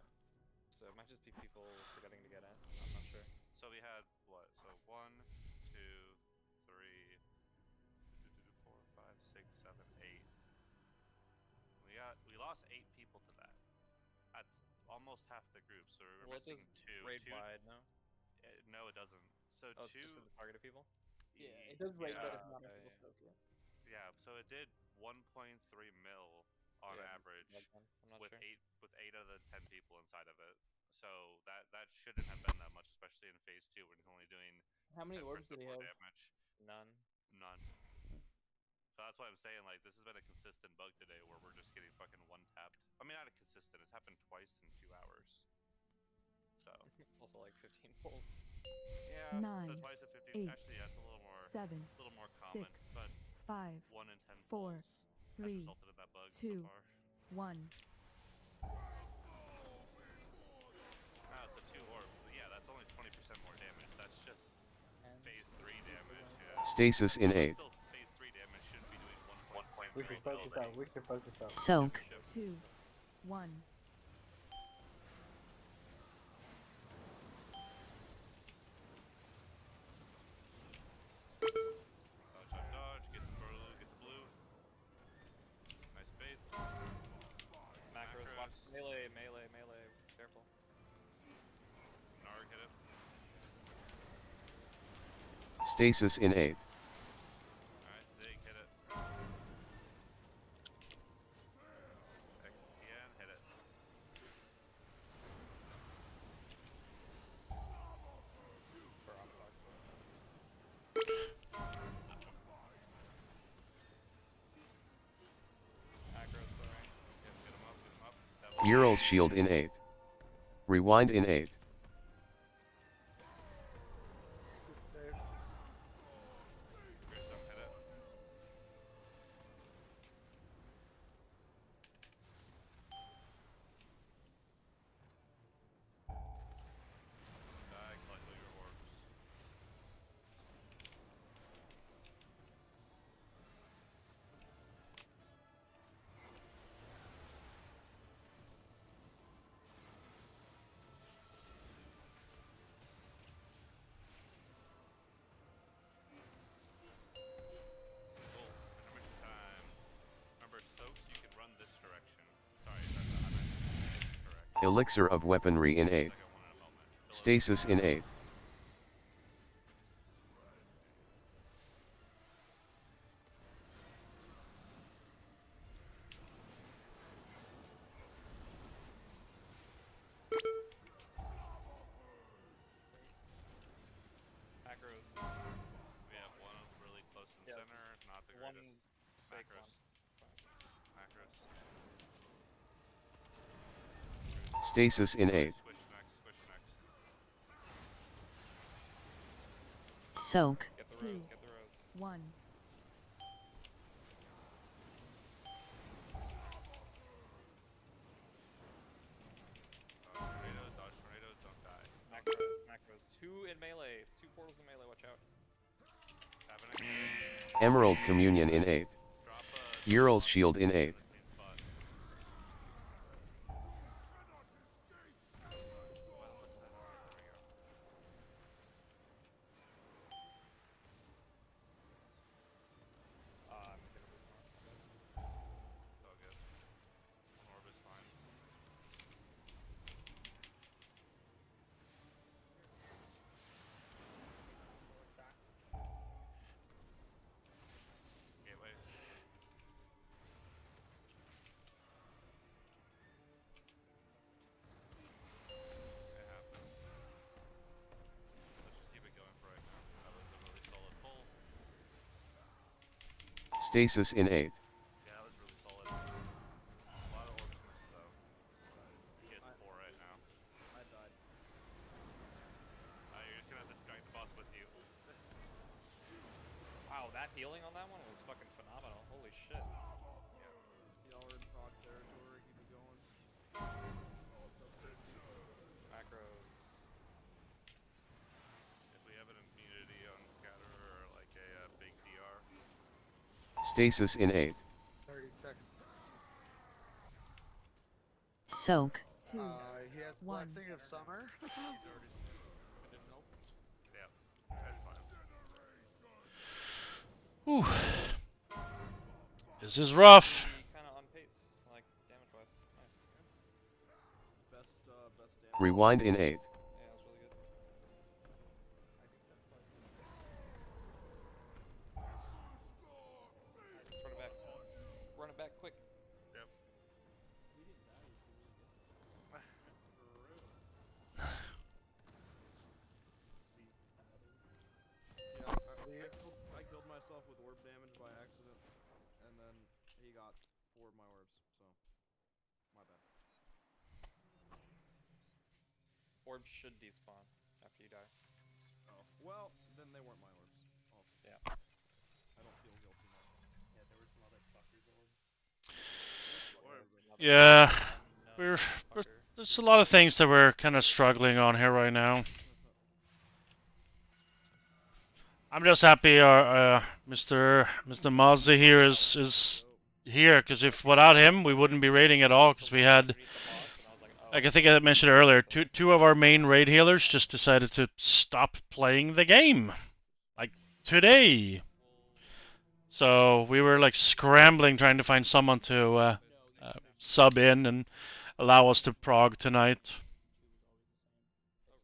Speaker 7: So it might just be people forgetting to get in. I'm not sure.
Speaker 2: So we had what? So 1, 2, 3, 4, 5, 6, 7, 8. We lost 8 people to that. That's almost half the group. So we're missing 2.
Speaker 7: Raid wide, no?
Speaker 2: No, it doesn't. So
Speaker 7: Oh,
Speaker 2: 2.
Speaker 7: it's just in the targeted people.
Speaker 12: Yeah, it does rate
Speaker 2: yeah,
Speaker 12: but if not people soak it.
Speaker 2: Yeah, so it did 1.3 mil on average with
Speaker 7: sure.
Speaker 2: 8 out of the 10 people inside of it. So that shouldn't have been that much, especially in phase 2 when he's only doing.
Speaker 12: How many orbs did he have?
Speaker 2: Damage.
Speaker 7: None.
Speaker 2: So that's why I'm saying like this has been a consistent bug today where we're just getting fucking one tapped. I mean, not a consistent. It's happened twice in 2 hours. So
Speaker 7: it's also like 15 pulls.
Speaker 2: Yeah.
Speaker 4: 9,
Speaker 2: so twice at 15.
Speaker 4: 8,
Speaker 2: Actually, yeah, it's a little more.
Speaker 4: 7,
Speaker 2: a little more common,
Speaker 4: 6,
Speaker 2: but
Speaker 4: 5,
Speaker 2: 1 in 10
Speaker 4: 4,
Speaker 2: pulls
Speaker 4: 3,
Speaker 2: has resulted in that bug
Speaker 4: 2,
Speaker 2: so far.
Speaker 4: 1.
Speaker 2: So 2 orbs. Yeah, that's only 20% more damage. That's just phase 3 damage. Yeah.
Speaker 10: Stasis in 8.
Speaker 2: Still, phase 3 damage shouldn't be doing 1.3.
Speaker 8: We should focus out. We should focus out.
Speaker 11: Soak.
Speaker 4: 2, 1.
Speaker 2: Dodge, get the blue. Nice baits.
Speaker 7: Macros, watch melee. Careful.
Speaker 2: Narg hit it.
Speaker 10: Stasis in 8.
Speaker 2: Alright, Zig hit it. XTN hit it.
Speaker 7: Macros, sorry.
Speaker 2: Get him up.
Speaker 10: Ural's shield in 8. Rewind in 8.
Speaker 2: Grissom hit it. Die, collect all your orbs. Cool. Intermission time. Remember, soaks, you can run this direction. Sorry, that's correct.
Speaker 10: Elixir of weaponry in 8.
Speaker 2: Second one in a moment.
Speaker 10: Stasis in 8.
Speaker 7: Macros.
Speaker 2: We have one really close in the
Speaker 7: Yeah,
Speaker 2: center, not the
Speaker 7: one
Speaker 2: greatest.
Speaker 7: fake
Speaker 2: Macros.
Speaker 7: one.
Speaker 2: Macros.
Speaker 10: Stasis in 8.
Speaker 2: Squish next.
Speaker 11: Soak.
Speaker 7: Get the
Speaker 4: 2,
Speaker 7: rose, get the rose.
Speaker 4: 1.
Speaker 2: Tornadoes, dodge tornadoes, don't die.
Speaker 7: 2 in melee. 2 portals in melee. Watch out.
Speaker 10: Emerald Communion in 8th. Ural's Shield in 8th. Stasis in 8th.
Speaker 2: Yeah, that was really solid. A lot of orbs missed though. He gets 4 right now.
Speaker 9: I died.
Speaker 2: You're just gonna have to drag the boss with you.
Speaker 7: Wow, that healing on that one was fucking phenomenal. Holy shit.
Speaker 9: Y'all are in Prog territory. Keep it going. What's up,
Speaker 7: Macros.
Speaker 2: If we have an immunity on scatter or like a big DR.
Speaker 10: Stasis in 8th.
Speaker 6: 30 seconds.
Speaker 11: Soak.
Speaker 4: 2,
Speaker 6: He has
Speaker 4: 1.
Speaker 6: Blessing of Summer.
Speaker 7: He's already I didn't know.
Speaker 2: Yeah, that's fine.
Speaker 3: Whew. This is rough.
Speaker 7: Kind of on pace, like damage wise. Nice.
Speaker 9: Best damage.
Speaker 10: Rewind in 8th.
Speaker 7: Yeah, that was really good. Let's run it back. Run it back quick.
Speaker 2: Yep.
Speaker 9: Yeah, I killed myself with orb damage by accident, and then he got 4 of my orbs, so my bad.
Speaker 7: Orbs should despawn after you die.
Speaker 9: Oh, well, then they weren't my orbs. Also.
Speaker 7: Yeah.
Speaker 9: I don't feel guilty now.
Speaker 1: Yeah, there were some other fuckers orbs.
Speaker 3: Yeah, there's a lot of things that we're kind of struggling on here right now. I'm just happy our Mr. Mazda here is here, because if without him we wouldn't be raiding at all, because we had, like I think I mentioned earlier, two of our main raid healers just decided to stop playing the game, like today. So we were like scrambling trying to find someone to sub in and allow us to prog tonight.
Speaker 12: I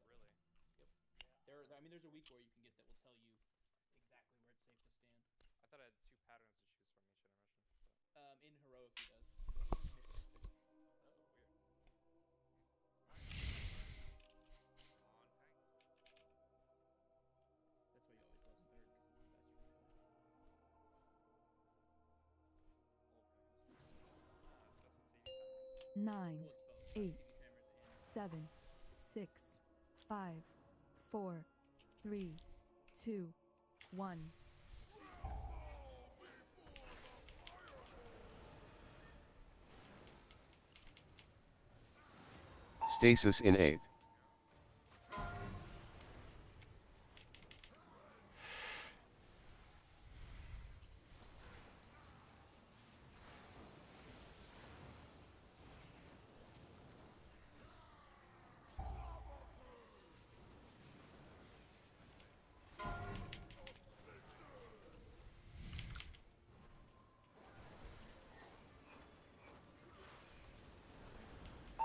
Speaker 12: mean, there's a weak where you can get that will tell you exactly where it's safe to stand.
Speaker 7: I thought I had 2 patterns to choose from each intermission.
Speaker 12: In heroic, he does. But Mythic is fixed. That's why you always lost third, because it's the best for melee.
Speaker 4: 9, 8, 7, 6, 5, 4, 3, 2, 1.
Speaker 10: Stasis in 8th.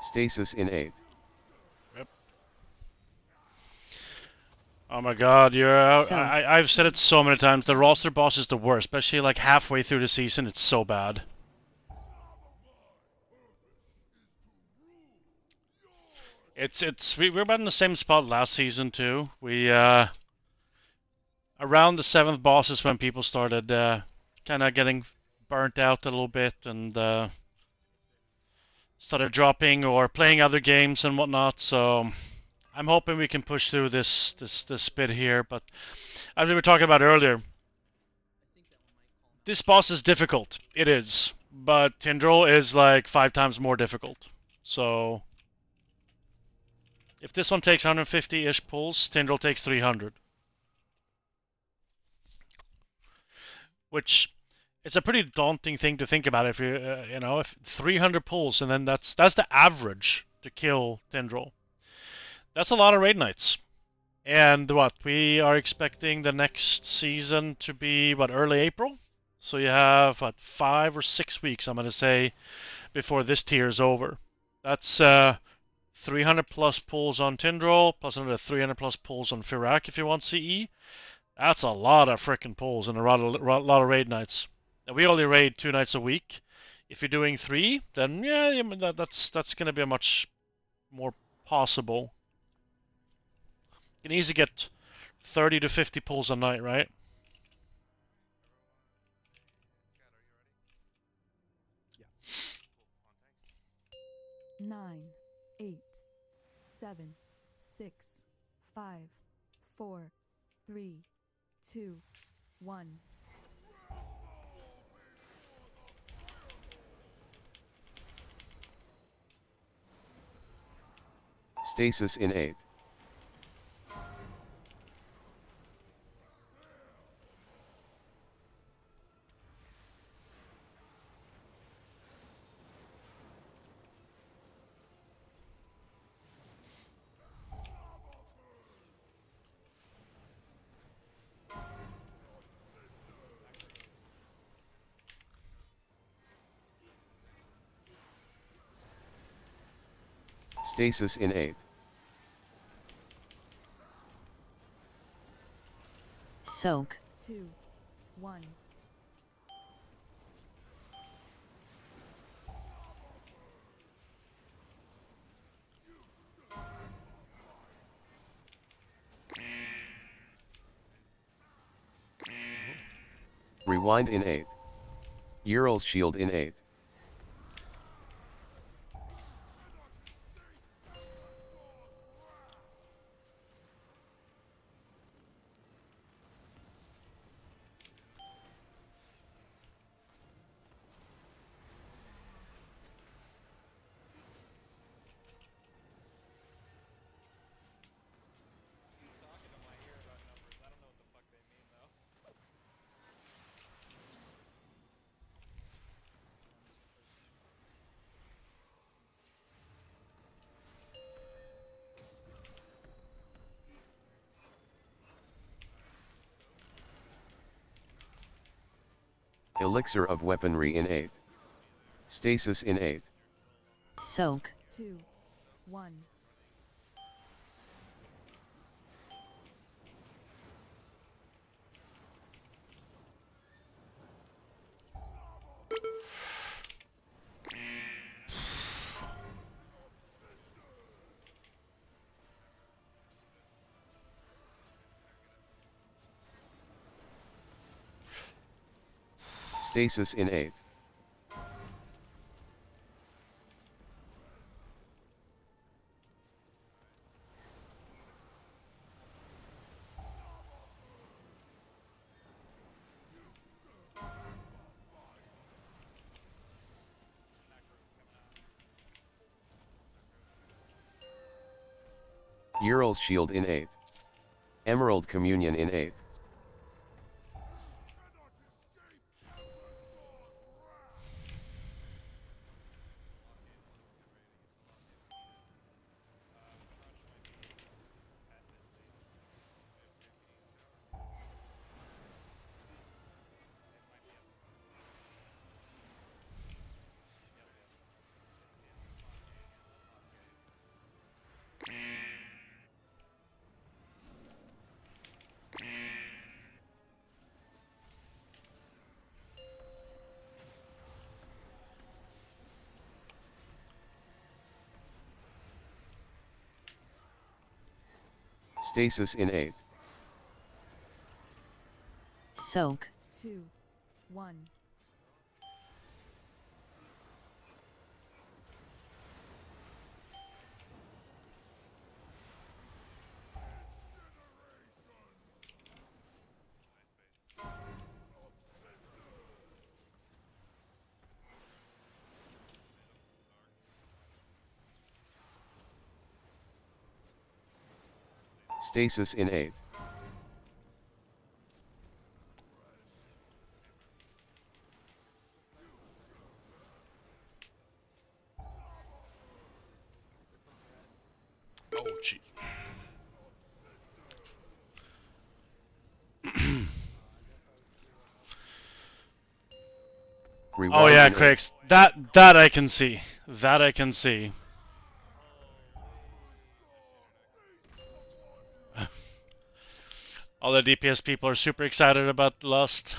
Speaker 10: Stasis in 8th.
Speaker 3: Yep. Oh my god, you're out.
Speaker 11: So-
Speaker 3: I've said it so many times, the roster boss is the worst, especially like halfway through the season, it's so bad. We're about in the same spot last season too. We around the 7th boss is when people started kind of getting burnt out a little bit and started dropping or playing other games and whatnot. So I'm hoping we can push through this bit here. But as we were talking about earlier, this boss is difficult. It is, but Tindril is like 5 times more difficult. So If this one takes 150-ish pulls, Tindril takes 300. Which is a pretty daunting thing to think about if you, if 300 pulls and then that's the average to kill Tindril. That's a lot of raid nights. And what, we are expecting the next season to be, early April? So you have, 5 or 6 weeks, I'm going to say, before this tier is over. That's 300 plus pulls on Tindril, plus another 300 plus pulls on Firak if you want CE. That's a lot of frickin' pulls and a lot of raid nights. And we only raid 2 nights a week. If you're doing 3, then yeah, that's going to be a much more possible. You can easily get 30 to 50 pulls a night, right?
Speaker 4: Yeah. 9, 8, 7, 6, 5, 4, 3, 2, 1.
Speaker 10: Stasis in 8. Stasis in 8.
Speaker 11: Soak.
Speaker 4: 2, 1.
Speaker 10: Rewind in 8. Ural's shield in 8.
Speaker 7: Talking to my ear about numbers. I don't know what the fuck they mean though.
Speaker 10: Elixir of weaponry in 8. Stasis in 8.
Speaker 11: Soak.
Speaker 4: 2, 1.
Speaker 10: Stasis in 8. Ural's shield in 8. Emerald Communion in 8. Stasis in 8.
Speaker 11: Soak.
Speaker 4: 2, 1.
Speaker 10: Stasis in 8.
Speaker 3: Oh, gee.
Speaker 10: Rewind
Speaker 3: Oh yeah,
Speaker 10: in 8.
Speaker 3: Craigs. That I can see. That I can see. All the DPS people are super excited about Lust.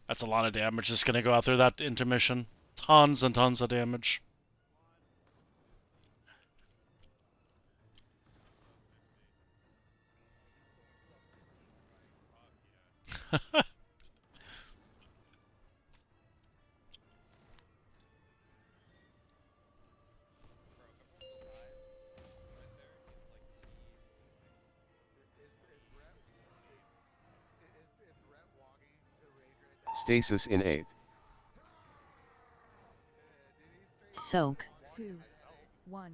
Speaker 3: That's a lot of damage that's gonna go out through that intermission. Tons and tons of damage.
Speaker 7: Bro, if everyone goes live right there, he's like
Speaker 6: Is Brett is Brett walking the rage right now?
Speaker 10: Stasis in 8.
Speaker 6: Dude, he's straight
Speaker 11: Soak.
Speaker 6: walking
Speaker 4: 2,
Speaker 6: himself.
Speaker 4: 1.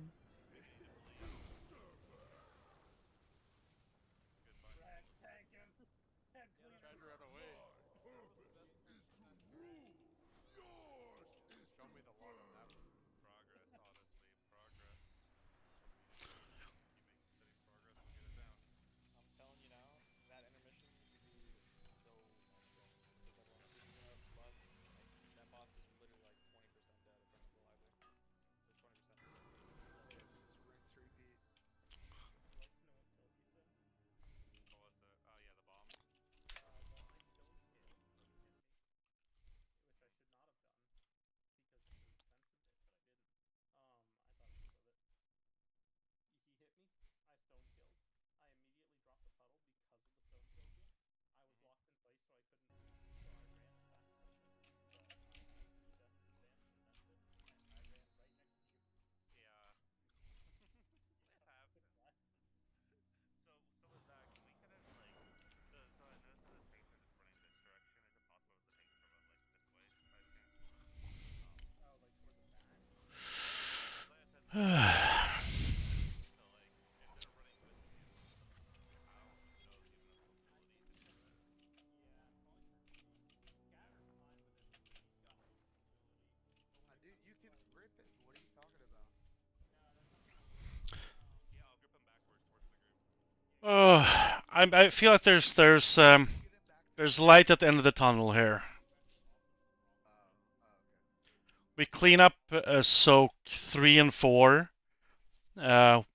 Speaker 2: Tried to run away. Show me the water. That was progress, honestly. Progress. Keeping steady progress to get it down.
Speaker 7: I'm telling you now, that intermission is gonna be so awesome because everyone's picking up Lust. Like that boss is literally like 20% dead if everyone's alive there. There's 20% there.
Speaker 6: Just rinse, repeat.
Speaker 1: Would you like to know what killed me, Sim?
Speaker 2: What was it? Oh, yeah, the bomb.
Speaker 1: Well, my stone scale hit me, which I should not have done because it was a defensive hit, but I didn't. I thought I killed it. He hit me. I stone skilled. I immediately dropped the puddle because of the stone skill heal. I was locked in place, so I couldn't move. So I ran as fast as I could. But you definitely advanced, and that's it. I ran right next to you.
Speaker 2: Yeah. It happens. So with that, can we kind of like, so I noticed that the tanks are just running this direction. Is it possible that the tanks are like this way by chance?
Speaker 1: Oh, like towards the back?
Speaker 2: Yeah, because like I said, the tanks are running this direction. So like, if they're running with you, I don't know if you have enough mobility to do it.
Speaker 1: Yeah, probably for me. Scatter's fine with it because he's got most mobility. But when it
Speaker 6: Dude,
Speaker 1: comes
Speaker 6: you
Speaker 1: to
Speaker 6: can
Speaker 1: like,
Speaker 6: grip him. What are you talking about?
Speaker 1: no, that's not gonna work.
Speaker 2: Yeah, I'll grip him backwards towards the group.
Speaker 3: Oh, I feel like there's light at the end of the tunnel here.
Speaker 6: Oh, okay.
Speaker 3: We clean up Soak 3 and 4.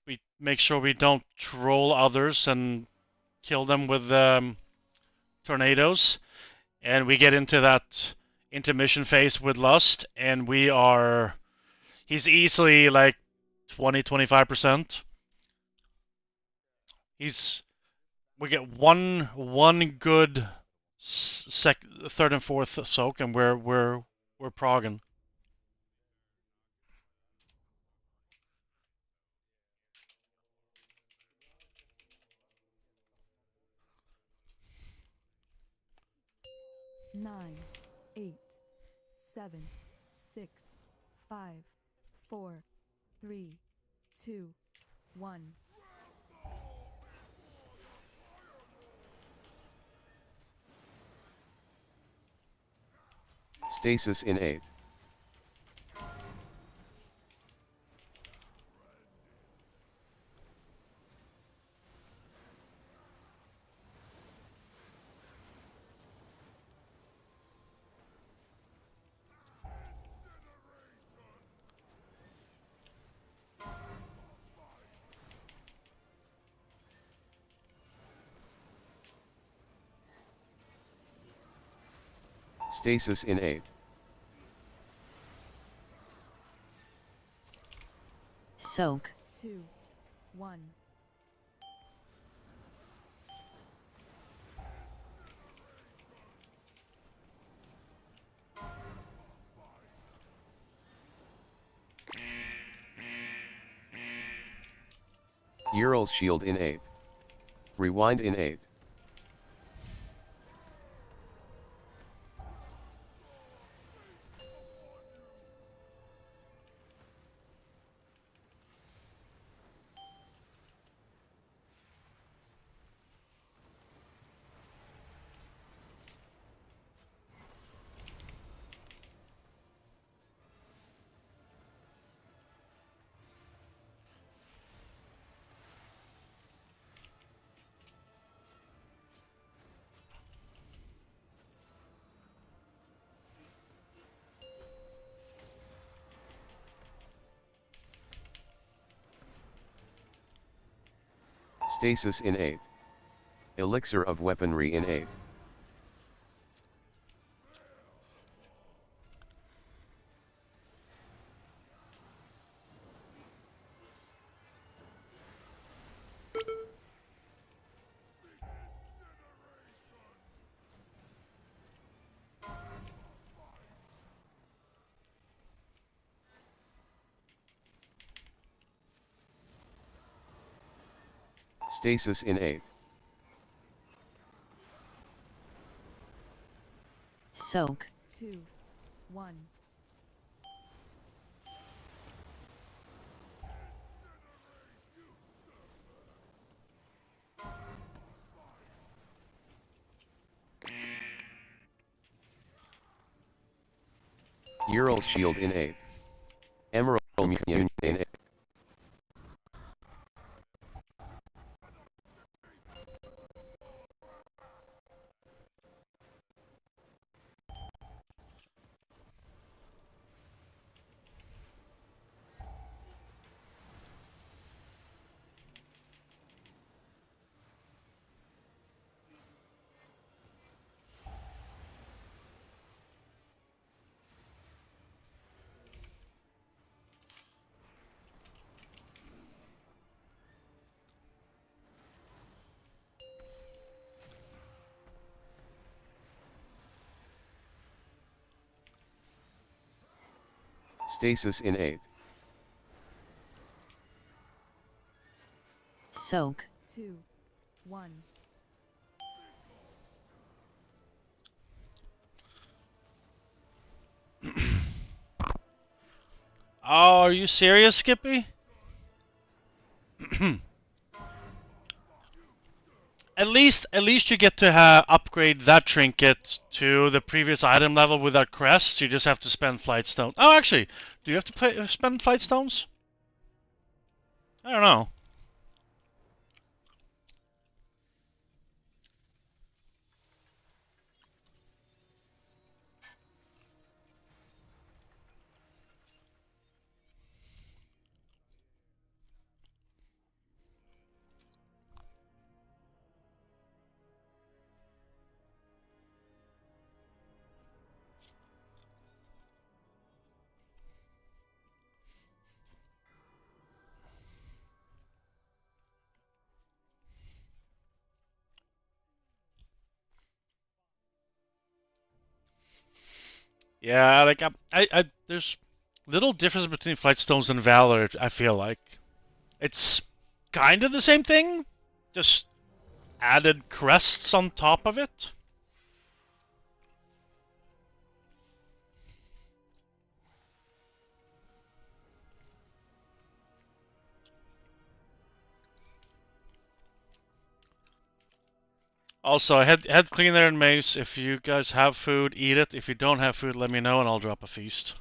Speaker 3: We make sure we don't troll others and kill them with tornadoes. And we get into that intermission phase with Lust, and he's easily like 20-25%. We get one good third and fourth soak, and we're progging.
Speaker 4: Nine, 8, 7, 6, 5, 4, 3, 2, 1.
Speaker 10: Stasis in 8. Stasis in 8.
Speaker 11: Soak.
Speaker 4: 2, 1.
Speaker 10: Ural's shield in 8. Rewind in 8. Stasis in 8. Elixir of Weaponry in 8. Stasis in 8.
Speaker 11: Soak.
Speaker 4: 2, 1.
Speaker 10: Ural's Shield in 8. Emerald Communion in 8. Stasis in 8.
Speaker 11: Soak.
Speaker 4: 2, 1.
Speaker 3: Oh, are you serious, Skippy? At least you get to upgrade that trinket to the previous item level without crests. You just have to spend flight stones. Oh, actually, do you have to spend flight stones? I don't know. Yeah, like there's little difference between flight stones and valor. I feel like it's kind of the same thing, just added crests on top of it. Also, head cleaner and mace. If you guys have food, eat it. If you don't have food, let me know and I'll drop a feast.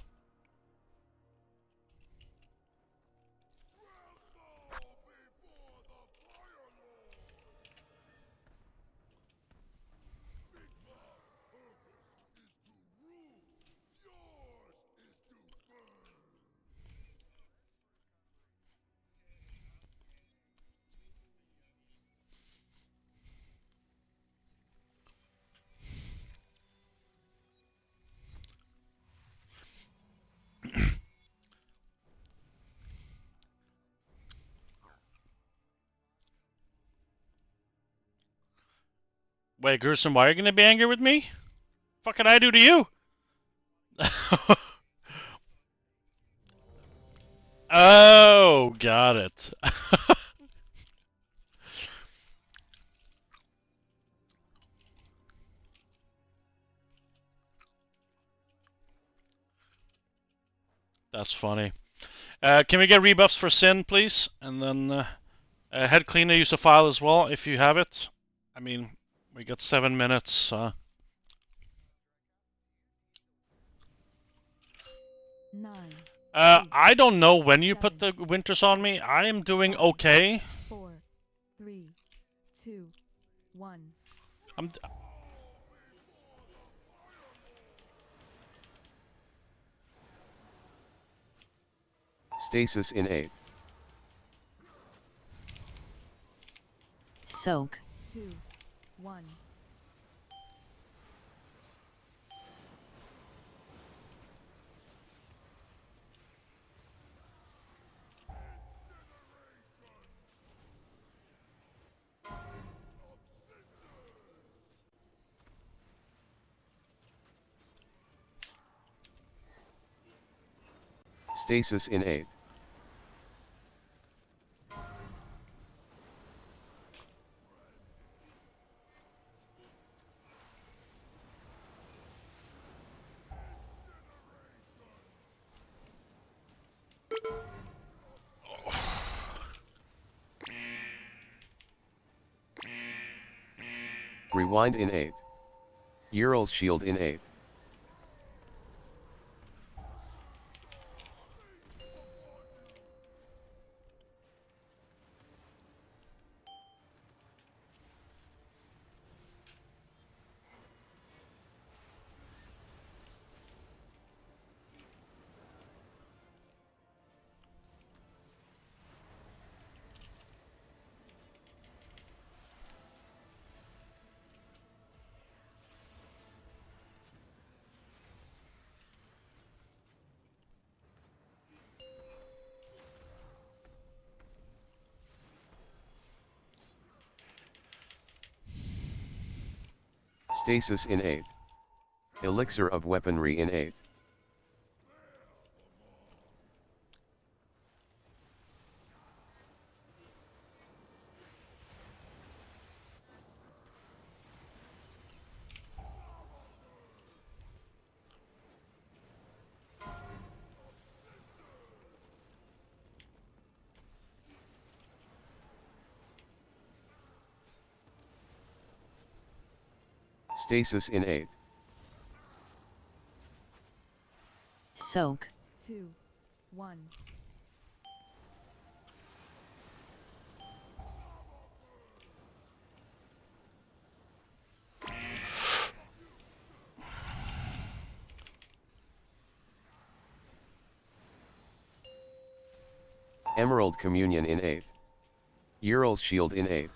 Speaker 3: Wait, Gruesome, why are you gonna be angry with me? What can I do to you? Oh, got it. That's funny. Can we get rebuffs for Sin, please? And then head cleaner, use the file as well if you have it. I mean, we got 7 minutes.
Speaker 4: 9.
Speaker 3: I don't know when you put the winters on me. I am doing okay.
Speaker 4: 4, 3, 2, 1.
Speaker 10: Stasis in 8.
Speaker 11: Soak.
Speaker 4: 2, 1.
Speaker 10: Stasis in 8. Rewind in 8. Ural's shield in 8. Stasis in 8. Elixir of weaponry in 8. Stasis in 8.
Speaker 11: Soak.
Speaker 4: 2, 1.
Speaker 10: Emerald Communion in 8. Ural's shield in 8.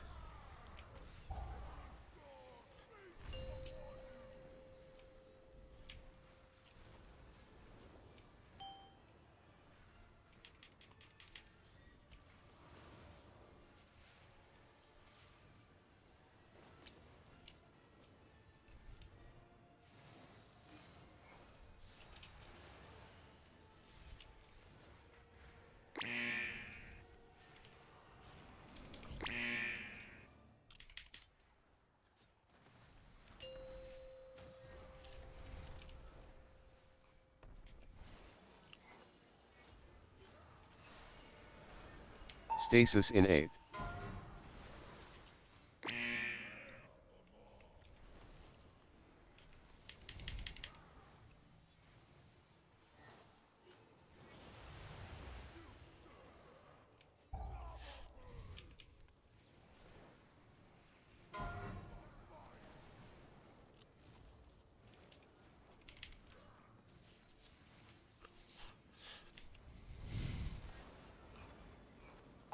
Speaker 10: Stasis in 8.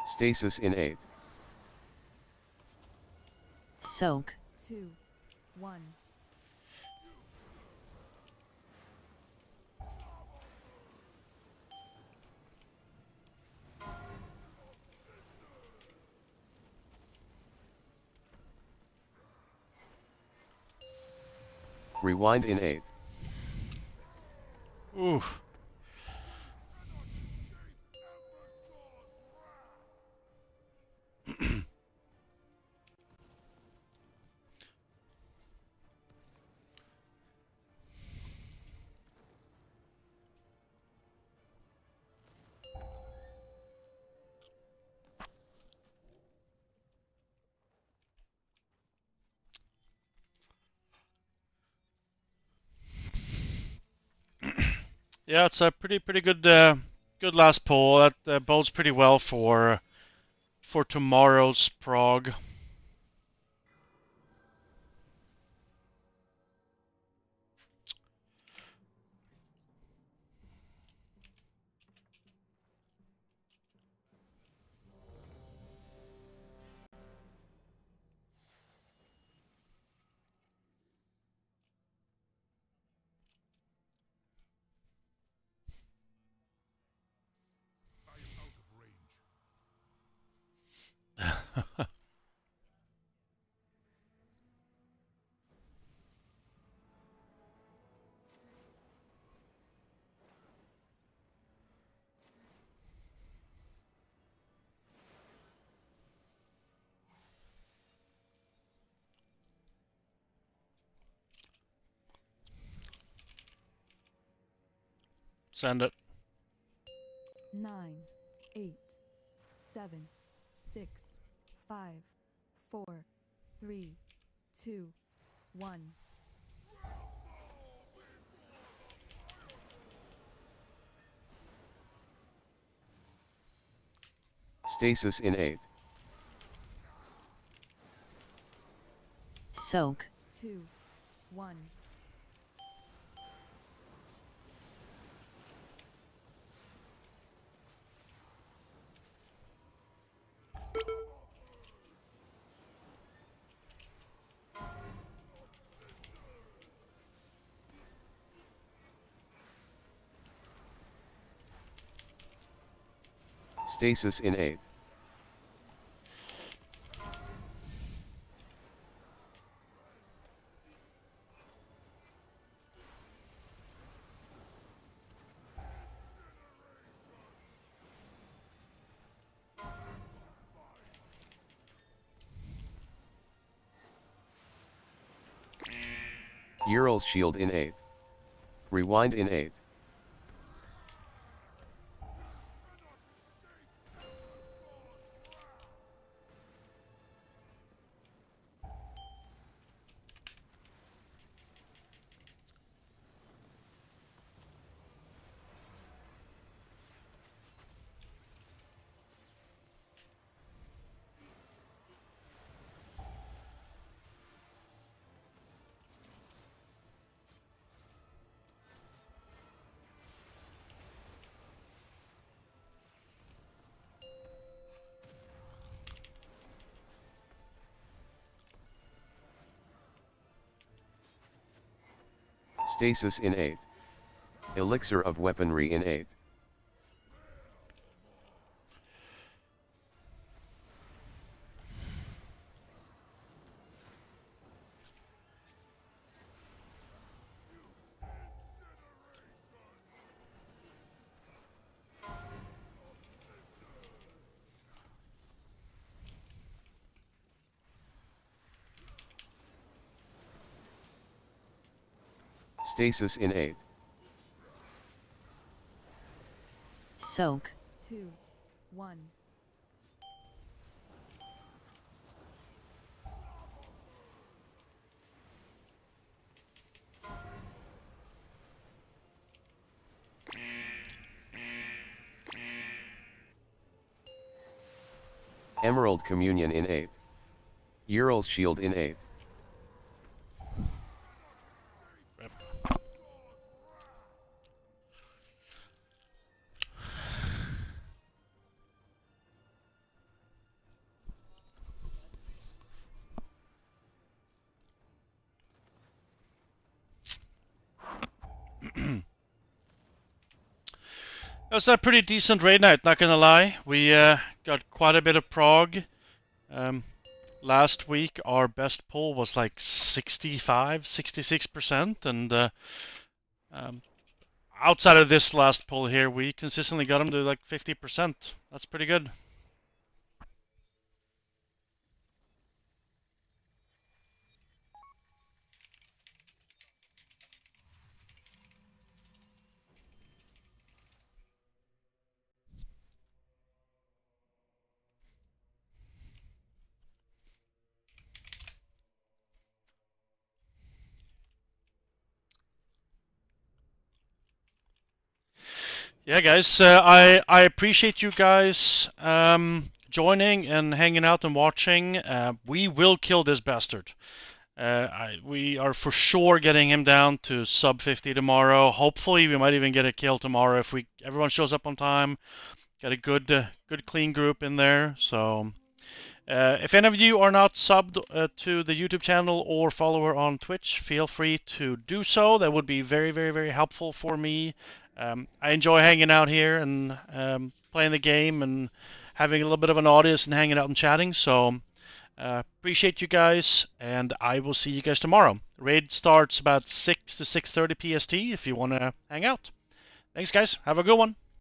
Speaker 10: Stasis in 8.
Speaker 11: Soak.
Speaker 4: 2, 1.
Speaker 10: Rewind in 8.
Speaker 3: Ooh. Yeah, it's a pretty good good last poll. That bodes pretty well for tomorrow's Prog. Send it.
Speaker 4: 9, 8, 7, 6, 5, 4, 3, 2, 1.
Speaker 10: Stasis in 8.
Speaker 11: Soak.
Speaker 4: 2, 1.
Speaker 10: Stasis in 8. Ural's shield in 8. Rewind in 8. Stasis in 8. Elixir of weaponry in 8. Stasis in 8.
Speaker 11: Soak.
Speaker 4: 2, 1.
Speaker 10: Emerald Communion in 8. Ural's shield in 8.
Speaker 3: It was a pretty decent raid night, not gonna lie. We got quite a bit of prog. Last week our best pull was like 65, 66%, and outside of this last pull here, we consistently got them to like 50%. That's pretty good. Yeah, guys, I appreciate you guys joining and hanging out and watching. We will kill this bastard. We are for sure getting him down to sub 50 tomorrow. Hopefully, we might even get a kill tomorrow if everyone shows up on time. Got a good clean group in there. So, if any of you are not subbed to the YouTube channel or follower on Twitch, feel free to do so. That would be very, very, very helpful for me. I enjoy hanging out here and playing the game and having a little bit of an audience and hanging out and chatting. So appreciate you guys, and I will see you guys tomorrow. Raid starts about 6 to 6:30 PST if you want to hang out. Thanks, guys. Have a good one.